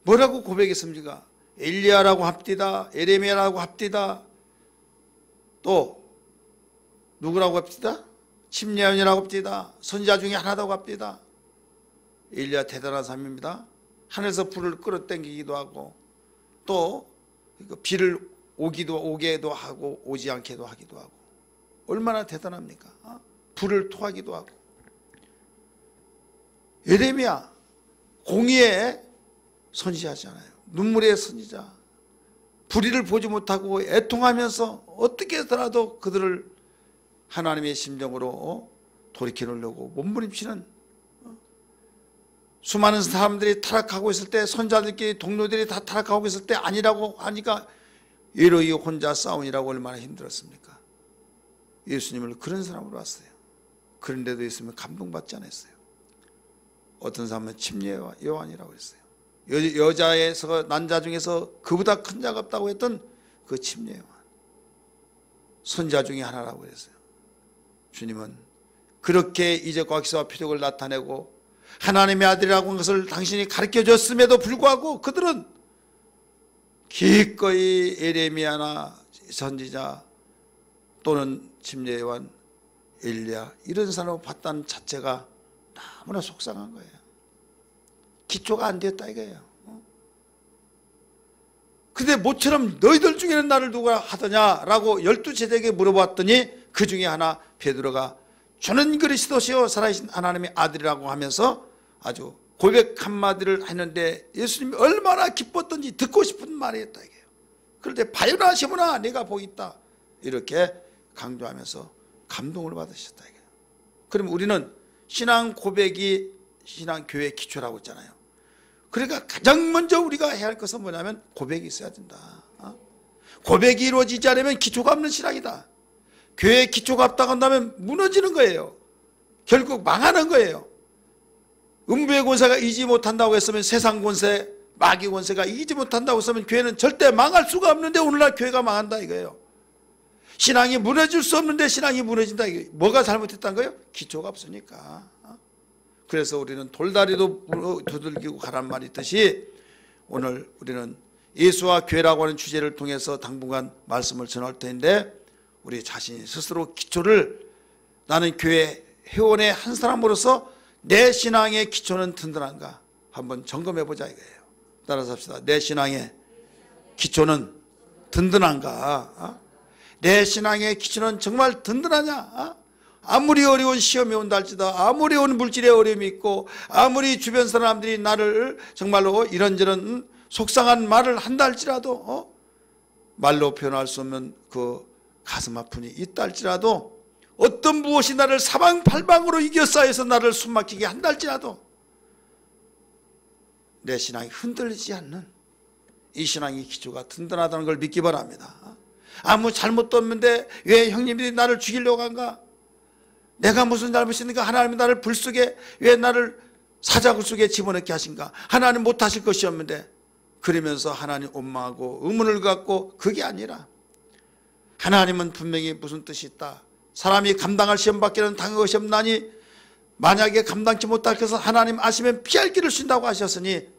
뭐라고 고백했습니까? 엘리야라고 합디다, 에레미야라고 합디다, 또 누구라고 합디다? 침례원이라고 합디다, 선지자 중에 하나라고 합디다. 엘리야 대단한 사람입니다. 하늘에서 불을 끌어당기기도 하고 또 비를 오게도 하고 오지 않게도 하기도 하고 얼마나 대단합니까? 불을 토하기도 하고. 예레미야 공의의 선지자잖아요. 눈물의 선지자. 불의를 보지 못하고 애통하면서 어떻게 해서라도 그들을 하나님의 심정으로 돌이키려고 몸부림치는 수많은 사람들이 타락하고 있을 때, 선자들끼리 동료들이 다 타락하고 있을 때 아니라고 하니까 에로이 혼자 싸우니라고 얼마나 힘들었습니까? 예수님을 그런 사람으로 봤어요. 그런데도 있으면 감동받지 않았어요. 어떤 사람은 침례 요한이라고 했어요. 여자에서 난자 중에서 그보다 큰 자가 없다고 했던 그 침례 요한, 선자 중에 하나라고 했어요. 주님은 그렇게 이적과 기사와 표적을 나타내고 하나님의 아들이라고 하는 것을 당신이 가르쳐줬음에도 불구하고 그들은 기꺼이 예레미야나 선지자 또는 침례 요한, 엘리야 이런 사람을 봤다는 자체가 너무나 속상한 거예요. 기초가 안 됐다 이거예요. 근데 모처럼 너희들 중에는 나를 누가 하더냐라고 12제자에게 물어봤더니 그 중에 하나 베드로가 주는 그리스도시요 살아계신 하나님의 아들이라고 하면서 아주 고백 한마디를 했는데 예수님이 얼마나 기뻤던지 듣고 싶은 말이었다 이게요. 그런데 바요나 시몬아 네가 복이 있다 이렇게 강조하면서 감동을 받으셨다 이게요. 그럼 우리는 신앙 고백이 신앙 교회의 기초라고 했잖아요. 그러니까 가장 먼저 우리가 해야 할 것은 뭐냐면 고백이 있어야 된다. 고백이 이루어지지 않으면 기초가 없는 신앙이다. 교회의 기초가 없다고 한다면 무너지는 거예요. 결국 망하는 거예요. 음부의 권세가 이기지 못한다고 했으면, 세상 권세, 마귀 권세가 이기지 못한다고 했으면 교회는 절대 망할 수가 없는데 오늘날 교회가 망한다 이거예요. 신앙이 무너질 수 없는데 신앙이 무너진다 이거예요. 뭐가 잘못했다는 거예요? 기초가 없으니까. 그래서 우리는 돌다리도 두들기고 가란 말이 있듯이 오늘 우리는 예수와 교회라고 하는 주제를 통해서 당분간 말씀을 전할 텐데, 우리 자신이 스스로 기초를, 나는 교회 회원의 한 사람으로서 내 신앙의 기초는 든든한가 한번 점검해 보자 이거예요. 따라서 합시다. 내 신앙의 기초는 든든한가? 내 신앙의 기초는 정말 든든하냐? 아무리 어려운 시험이 온다 할지다, 아무리 온 물질의 어려움이 있고, 아무리 주변 사람들이 나를 정말로 이런저런 속상한 말을 한다 할지라도, 말로 표현할 수 없는 그 가슴 아픔이 있다 할지라도, 어떤 무엇이 나를 사방팔방으로 이겨싸여서 나를 숨막히게 한다 할지라도 내 신앙이 흔들리지 않는 이 신앙의 기초가 든든하다는 걸 믿기 바랍니다. 아무 잘못도 없는데 왜 형님들이 나를 죽이려고 한가? 내가 무슨 잘못이 있는가? 하나님이 나를 불 속에 왜 나를 사자굴 속에 집어넣게 하신가? 하나님 못하실 것이 없는데, 그러면서 하나님 원망하고 의문을 갖고, 그게 아니라 하나님은 분명히 무슨 뜻이 있다, 사람이 감당할 시험 밖에는 당할 것이 없나니 만약에 감당치 못할 것은 하나님 아시면 피할 길을 주신다고 하셨으니,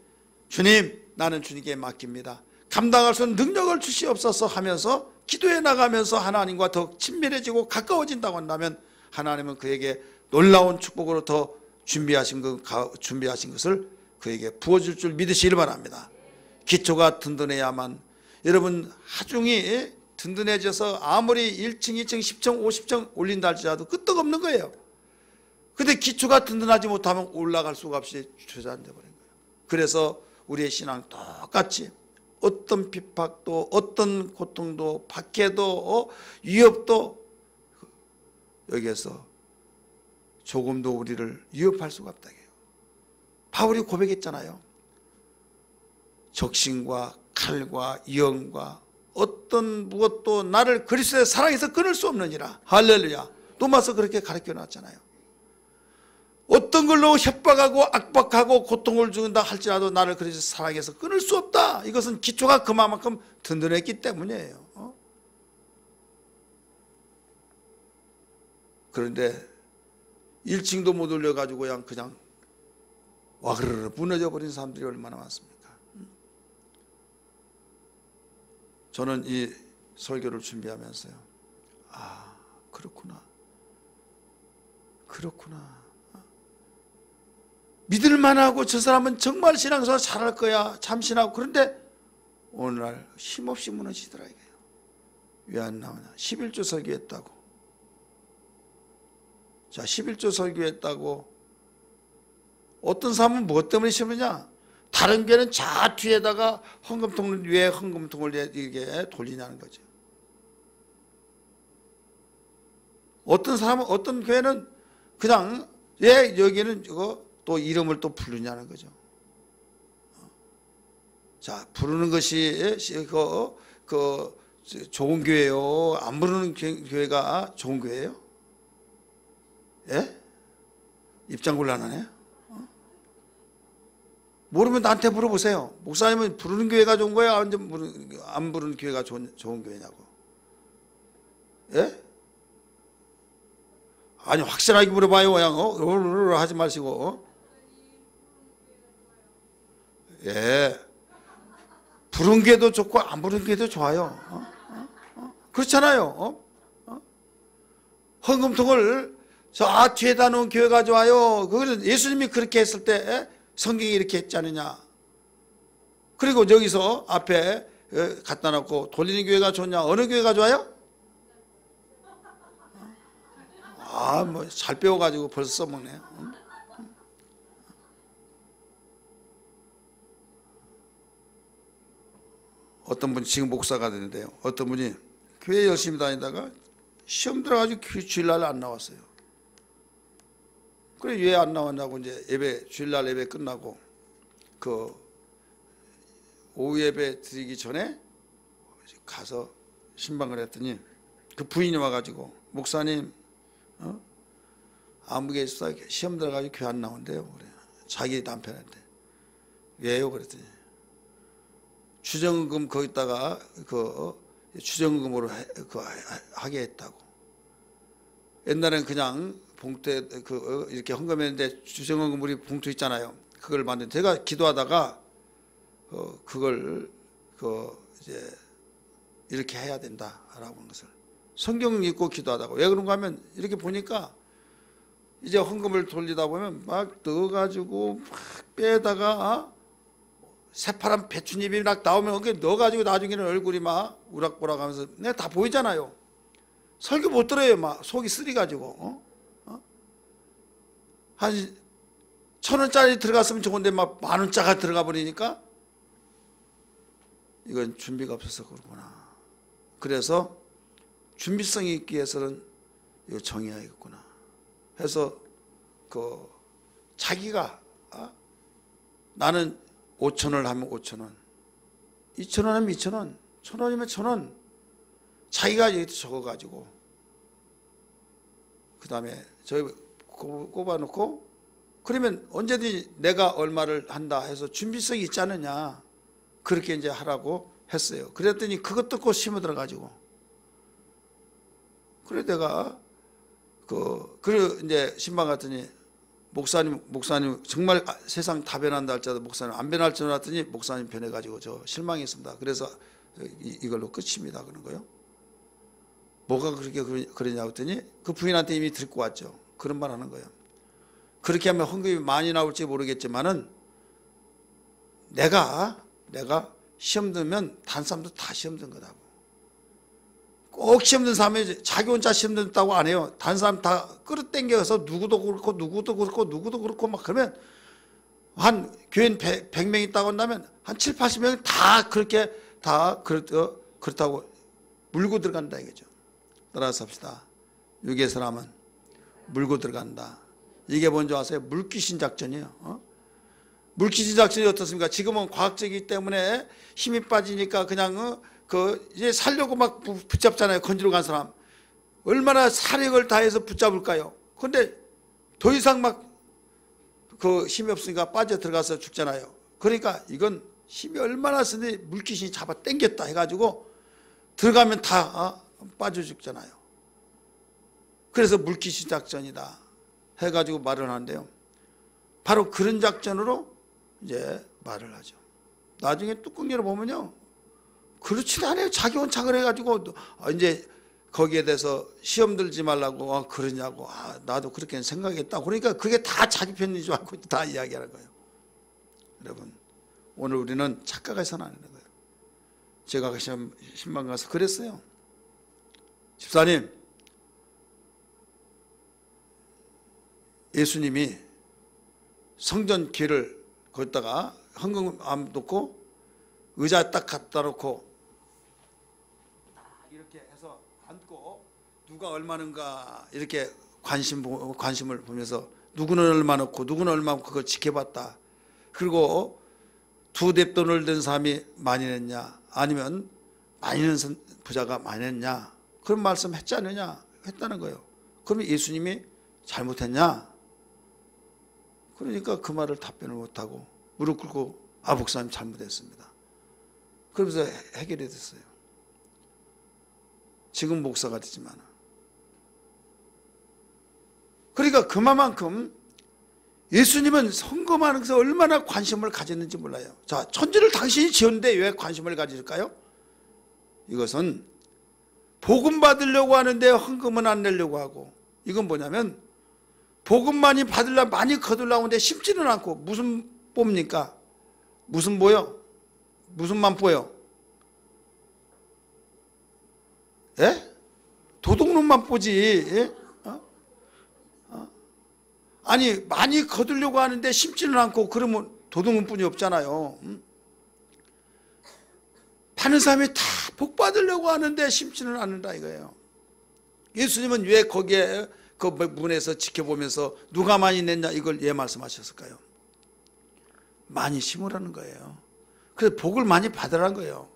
주님 나는 주님께 맡깁니다, 감당할 수 있는 능력을 주시옵소서 하면서 기도해 나가면서 하나님과 더 친밀해지고 가까워진다고 한다면, 하나님은 그에게 놀라운 축복으로 더 준비하신 것을 그에게 부어줄 줄 믿으시길 바랍니다. 기초가 든든해야만, 여러분 하중이 든든해져서 아무리 1층, 2층, 10층, 50층 올린다 할지라도 끄떡없는 거예요. 근데 기초가 든든하지 못하면 올라갈 수가 없이 주저앉아 버린 거예요. 그래서 우리의 신앙 똑같이 어떤 핍박도, 어떤 고통도, 박해도, 위협도 여기에서 조금도 우리를 위협할 수가 없다. 바울이 고백했잖아요. 적신과 칼과 영과 어떤 무엇도 나를 그리스도의 사랑에서 끊을 수 없느니라. 할렐루야. 또마서 그렇게 가르쳐 놨잖아요. 어떤 걸로 협박하고 압박하고 고통을 주는다 할지라도 나를 그리스도의 사랑에서 끊을 수 없다. 이것은 기초가 그만큼 든든했기 때문이에요. 그런데 1층도 못 올려가지고 그냥 와그르르 무너져 버린 사람들이 얼마나 많습니까? 저는 이 설교를 준비하면서요, 그렇구나. 믿을만하고 저 사람은 정말 신앙생활 잘할 거야, 참신하고, 그런데 오늘날 힘없이 무너지더라 이거예요. 왜 안 나오냐? 11조 설교했다고 자, 11조 설교했다고. 어떤 사람은 무엇 때문에 심으냐? 다른 교회는 저 뒤에다가 헌금통을 왜 헌금통을 이렇게 돌리냐는 거죠. 어떤 사람은, 어떤 교회는 그냥 왜 여기는 또 이름을 또 부르냐는 거죠. 자, 부르는 것이 좋은 교회요, 안 부르는 교회가 좋은 교회예요? 예? 입장 곤란하네. 모르면 나한테 물어보세요. 목사님은 부르는 교회가 좋은 거예요? 안 부르는 교회가 좋은 교회냐고. 예? 아니, 확실하게 물어봐요. 그냥 하지 마시고. 예. 부른 교회도 좋고 안 부른 교회도 좋아요. 그렇잖아요. 헌금통을 저 뒤에다 놓은 교회가 좋아요. 그거는 예수님이 그렇게 했을 때 성경이 이렇게 했지 않느냐. 그리고 여기서 앞에 갖다 놓고 돌리는 교회가 좋냐, 어느 교회가 좋아요? 뭐 잘 배워가지고 벌써 써먹네. 어떤 분이 지금 목사가 되는데요, 어떤 분이 교회 열심히 다니다가 시험 들어가지고 주일날 안 나왔어요. 그래, 왜 안 나왔냐고, 이제 예배, 주일날 예배 끝나고 그 오후 예배 드리기 전에 가서 신방을 했더니 그 부인이 와가지고, 목사님, 아무개 있어 시험 들어가지고 교회 안 나온대요. 그래. 자기 남편한테. 왜요? 그랬더니 추정금 거기다가 추정금으로 하게 했다고. 옛날엔 그냥 봉투에 이렇게 헌금했는데 추정금 우리 봉투 있잖아요. 그걸 만든. 제가 기도하다가 그걸 이제 이렇게 해야 된다라고 하는 것을 성경 읽고 기도하다가. 왜 그런가 하면 이렇게 보니까 이제 헌금을 돌리다 보면 막 넣어가지고 막 빼다가 새파란 배춧잎이 막 나오면 그게 넣어가지고 나중에는 얼굴이 막 우락부락하면서 내가 다 보이잖아요. 설교 못 들어요. 막 속이 쓰리가지고. 한 1,000원짜리 들어갔으면 좋은데 막 10,000원짜리가 들어가 버리니까 이건 준비가 없어서 그렇구나. 그래서 준비성이 있기 위해서는 이거 정해야겠구나 해서 자기가 나는 5,000원을 하면 5,000원, 2,000원 하면 2,000원, 1,000원이면 1,000원 자기가 여기 적어가지고 그 다음에 저기 꼽아놓고, 그러면 언제든지 내가 얼마를 한다 해서 준비성이 있지 않느냐, 그렇게 이제 하라고 했어요. 그랬더니 그것도 꼭 심어 들어가지고. 그래 내가 그래 이제 신방 갔더니 목사님 정말 세상 다 변한다 할지라도 목사님 안 변할 줄 알았더니 목사님 변해가지고 저 실망했습니다. 그래서 이걸로 끝입니다. 그런 거요. 뭐가 그렇게 그러냐고 했더니 그 부인한테 이미 듣고 왔죠. 그런 말 하는 거예요. 그렇게 하면 헌금이 많이 나올지 모르겠지만은 내가 시험 들면 다른 사람도 다 시험 든 거다고. 꼭 시험 든 사람이 자기 혼자 시험 든다고 안 해요. 다른 사람 다 끌어당겨서 누구도 그렇고 막 그러면 한 교인 100명 있다고 한다면 한 7, 80명이 다 그렇게 다 그렇다고 물고 들어간다 이거죠. 따라서 합시다. 육의 사람은 물고 들어간다. 이게 뭔지 아세요? 물귀신 작전이에요. 물귀신 작전이 어떻습니까? 지금은 과학적이기 때문에 힘이 빠지니까 그냥 이제 살려고 막 붙잡잖아요. 건지러 간 사람 얼마나 사력을 다해서 붙잡을까요? 그런데 더 이상 막 힘이 없으니까 빠져 들어가서 죽잖아요. 그러니까 이건 힘이 얼마나 쓰니 물귀신이 잡아 당겼다 해가지고 들어가면 다 빠져 죽잖아요. 그래서 물귀신 작전이다 해가지고 말을 하는데요. 바로 그런 작전으로 이제 말을 하죠. 나중에 뚜껑 열어보면요, 그렇지도 않아요. 자기 혼착을 해가지고 이제 거기에 대해서 시험 들지 말라고 그러냐고, 나도 그렇게 생각했다. 그러니까 그게 다 자기 편인 줄 알고 다 이야기하는 거예요. 여러분, 오늘 우리는 착각을 해서는 안 되는 거예요. 제가 신방 가서 그랬어요. 집사님, 예수님이 성전 길을 거기다가 헌금 안 놓고 의자 딱 갖다 놓고 이렇게 해서 앉고 누가 얼마는가 이렇게 관심을 보면서 누구는 얼마 넣고 누구는 얼마 그걸 지켜봤다. 그리고 두 뎁돈을 든 사람이 많이 냈냐 아니면 많이 낸 부자가 많이 냈냐 그런 말씀 했지 않느냐 했다는 거예요. 그러면 예수님이 잘못했냐? 그러니까 그 말을 답변을 못하고 무릎 꿇고 목사님 잘못했습니다. 그러면서 해결이 됐어요. 지금 목사가 되지만 그러니까 그만큼 예수님은 헌금하는 것에 얼마나 관심을 가졌는지 몰라요. 자, 천지를 당신이 지었는데 왜 관심을 가질까요? 이것은 복음 받으려고 하는데 헌금은 안 내려고 하고, 이건 뭐냐면 복음 많이 받으려고 많이 거두려고 하는데 심지는 않고 무슨 봅니까? 무슨 보여? 무슨 만 보여? 예? 도둑놈만 보지. 예? 아니 많이 거두려고 하는데 심지는 않고 그러면 도둑놈뿐이 없잖아요. 파는 사람이 다 복 받으려고 하는데 심지는 않는다 이거예요. 예수님은 왜 거기에 그 문에서 지켜보면서 누가 많이 냈냐 이걸 왜 말씀하셨을까요? 많이 심으라는 거예요. 그래서 복을 많이 받으라는 거예요.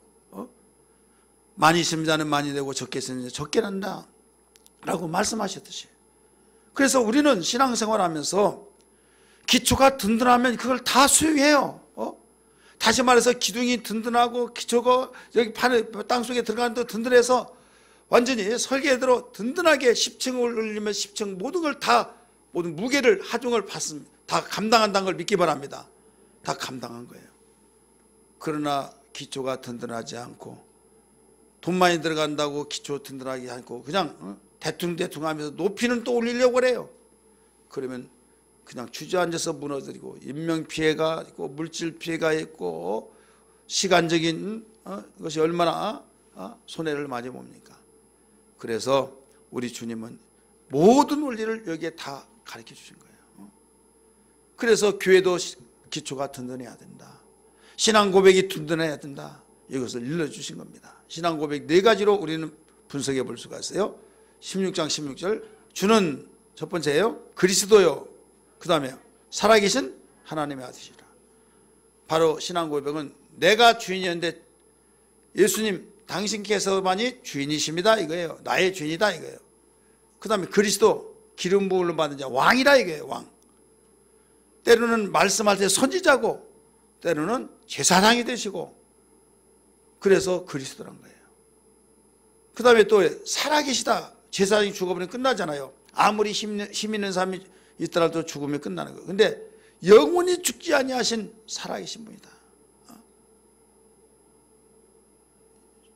많이 심는 자는 많이 되고 적게 심는 자는 적게 난다 라고 말씀하셨듯이. 그래서 우리는 신앙생활하면서 기초가 든든하면 그걸 다 수용해요. 다시 말해서 기둥이 든든하고 기초가 여기 땅속에 들어가는 데 든든해서 완전히 설계대로 든든하게 10층을 올리면 10층 모든 걸 다 모든 무게를 하중을 받습니다. 다 감당한다는 걸 믿기 바랍니다. 다 감당한 거예요. 그러나 기초가 든든하지 않고 돈 많이 들어간다고 기초 든든하게 않고 그냥 대충 하면서 높이는 또 올리려고 그래요. 그러면 그냥 주저앉아서 무너뜨리고 인명피해가 있고 물질 피해가 있고 시간적인 것이 얼마나 손해를 많이 봅니까? 그래서 우리 주님은 모든 원리를 여기에 다 가르쳐 주신 거예요. 그래서 교회도 기초가 든든해야 된다. 신앙 고백이 든든해야 된다. 이것을 일러주신 겁니다. 신앙 고백 4가지로 우리는 분석해 볼 수가 있어요. 16장 16절 주는 첫 번째예요. 그리스도요. 그 다음에 살아계신 하나님의 아들이시라. 바로 신앙 고백은 내가 주인이었는데 예수님 당신께서만이 주인이십니다 이거예요. 나의 주인이다 이거예요. 그 다음에 그리스도 기름 부음을 받은 자 왕이다 이거예요. 왕. 때로는 말씀할 때 선지자고 때로는 제사장이 되시고 그래서 그리스도란 거예요. 그 다음에 또 살아계시다. 제사장이 죽어버리면 끝나잖아요. 아무리 힘 있는 사람이 있더라도 죽으면 끝나는 거예요. 근데 영원히 죽지 아니하신 살아계신 분이다.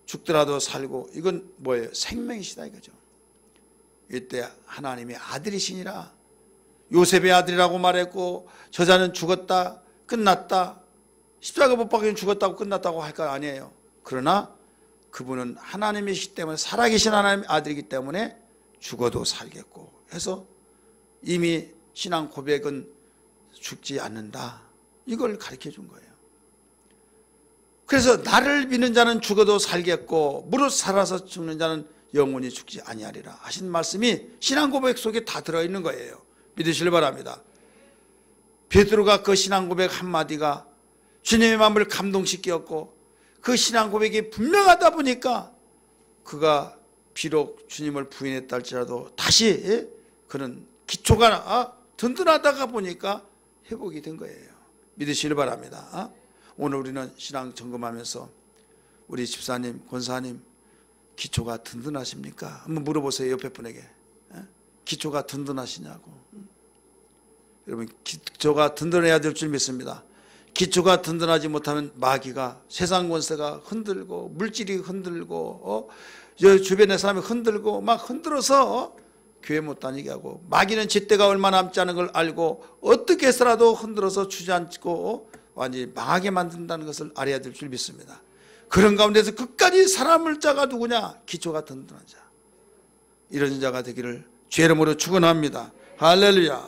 죽더라도 살고 이건 뭐예요? 생명이시다 이거죠. 이때 하나님의 아들이시니라. 요셉의 아들이라고 말했고 저자는 죽었다 끝났다 십자가 못 박혀 죽었다고 끝났다고 할 거 아니에요. 그러나 그분은 하나님이시기 때문에 살아계신 하나님의 아들이기 때문에 죽어도 살겠고 해서 이미 신앙 고백은 죽지 않는다 이걸 가르쳐 준 거예요. 그래서 나를 믿는 자는 죽어도 살겠고 무릇 살아서 죽는 자는 영원히 죽지 아니하리라 하신 말씀이 신앙 고백 속에 다 들어있는 거예요. 믿으시길 바랍니다. 베드로가 그 신앙 고백 한마디가 주님의 마음을 감동시켰고 그 신앙 고백이 분명하다 보니까 그가 비록 주님을 부인했다 할지라도 다시 그는 기초가 든든하다가 보니까 회복이 된 거예요. 믿으시길 바랍니다. 오늘 우리는 신앙 점검하면서 우리 집사님, 권사님 기초가 든든하십니까? 한번 물어보세요. 옆에 분에게. 기초가 든든하시냐고. 여러분 기초가 든든해야 될 줄 믿습니다. 기초가 든든하지 못하면 마귀가 세상 권세가 흔들고 물질이 흔들고 주변의 사람이 흔들고 막 흔들어서 교회 못 다니게 하고 마귀는 쥐떼가 얼마 남지 않은 걸 알고 어떻게 해서라도 흔들어서 주저앉고 완전히 망하게 만든다는 것을 알아야 될 줄 믿습니다. 그런 가운데서 끝까지 살아남을 자가 누구냐? 기초가 든든한 자. 이런 자가 되기를 주의 이름으로 축원합니다. 할렐루야.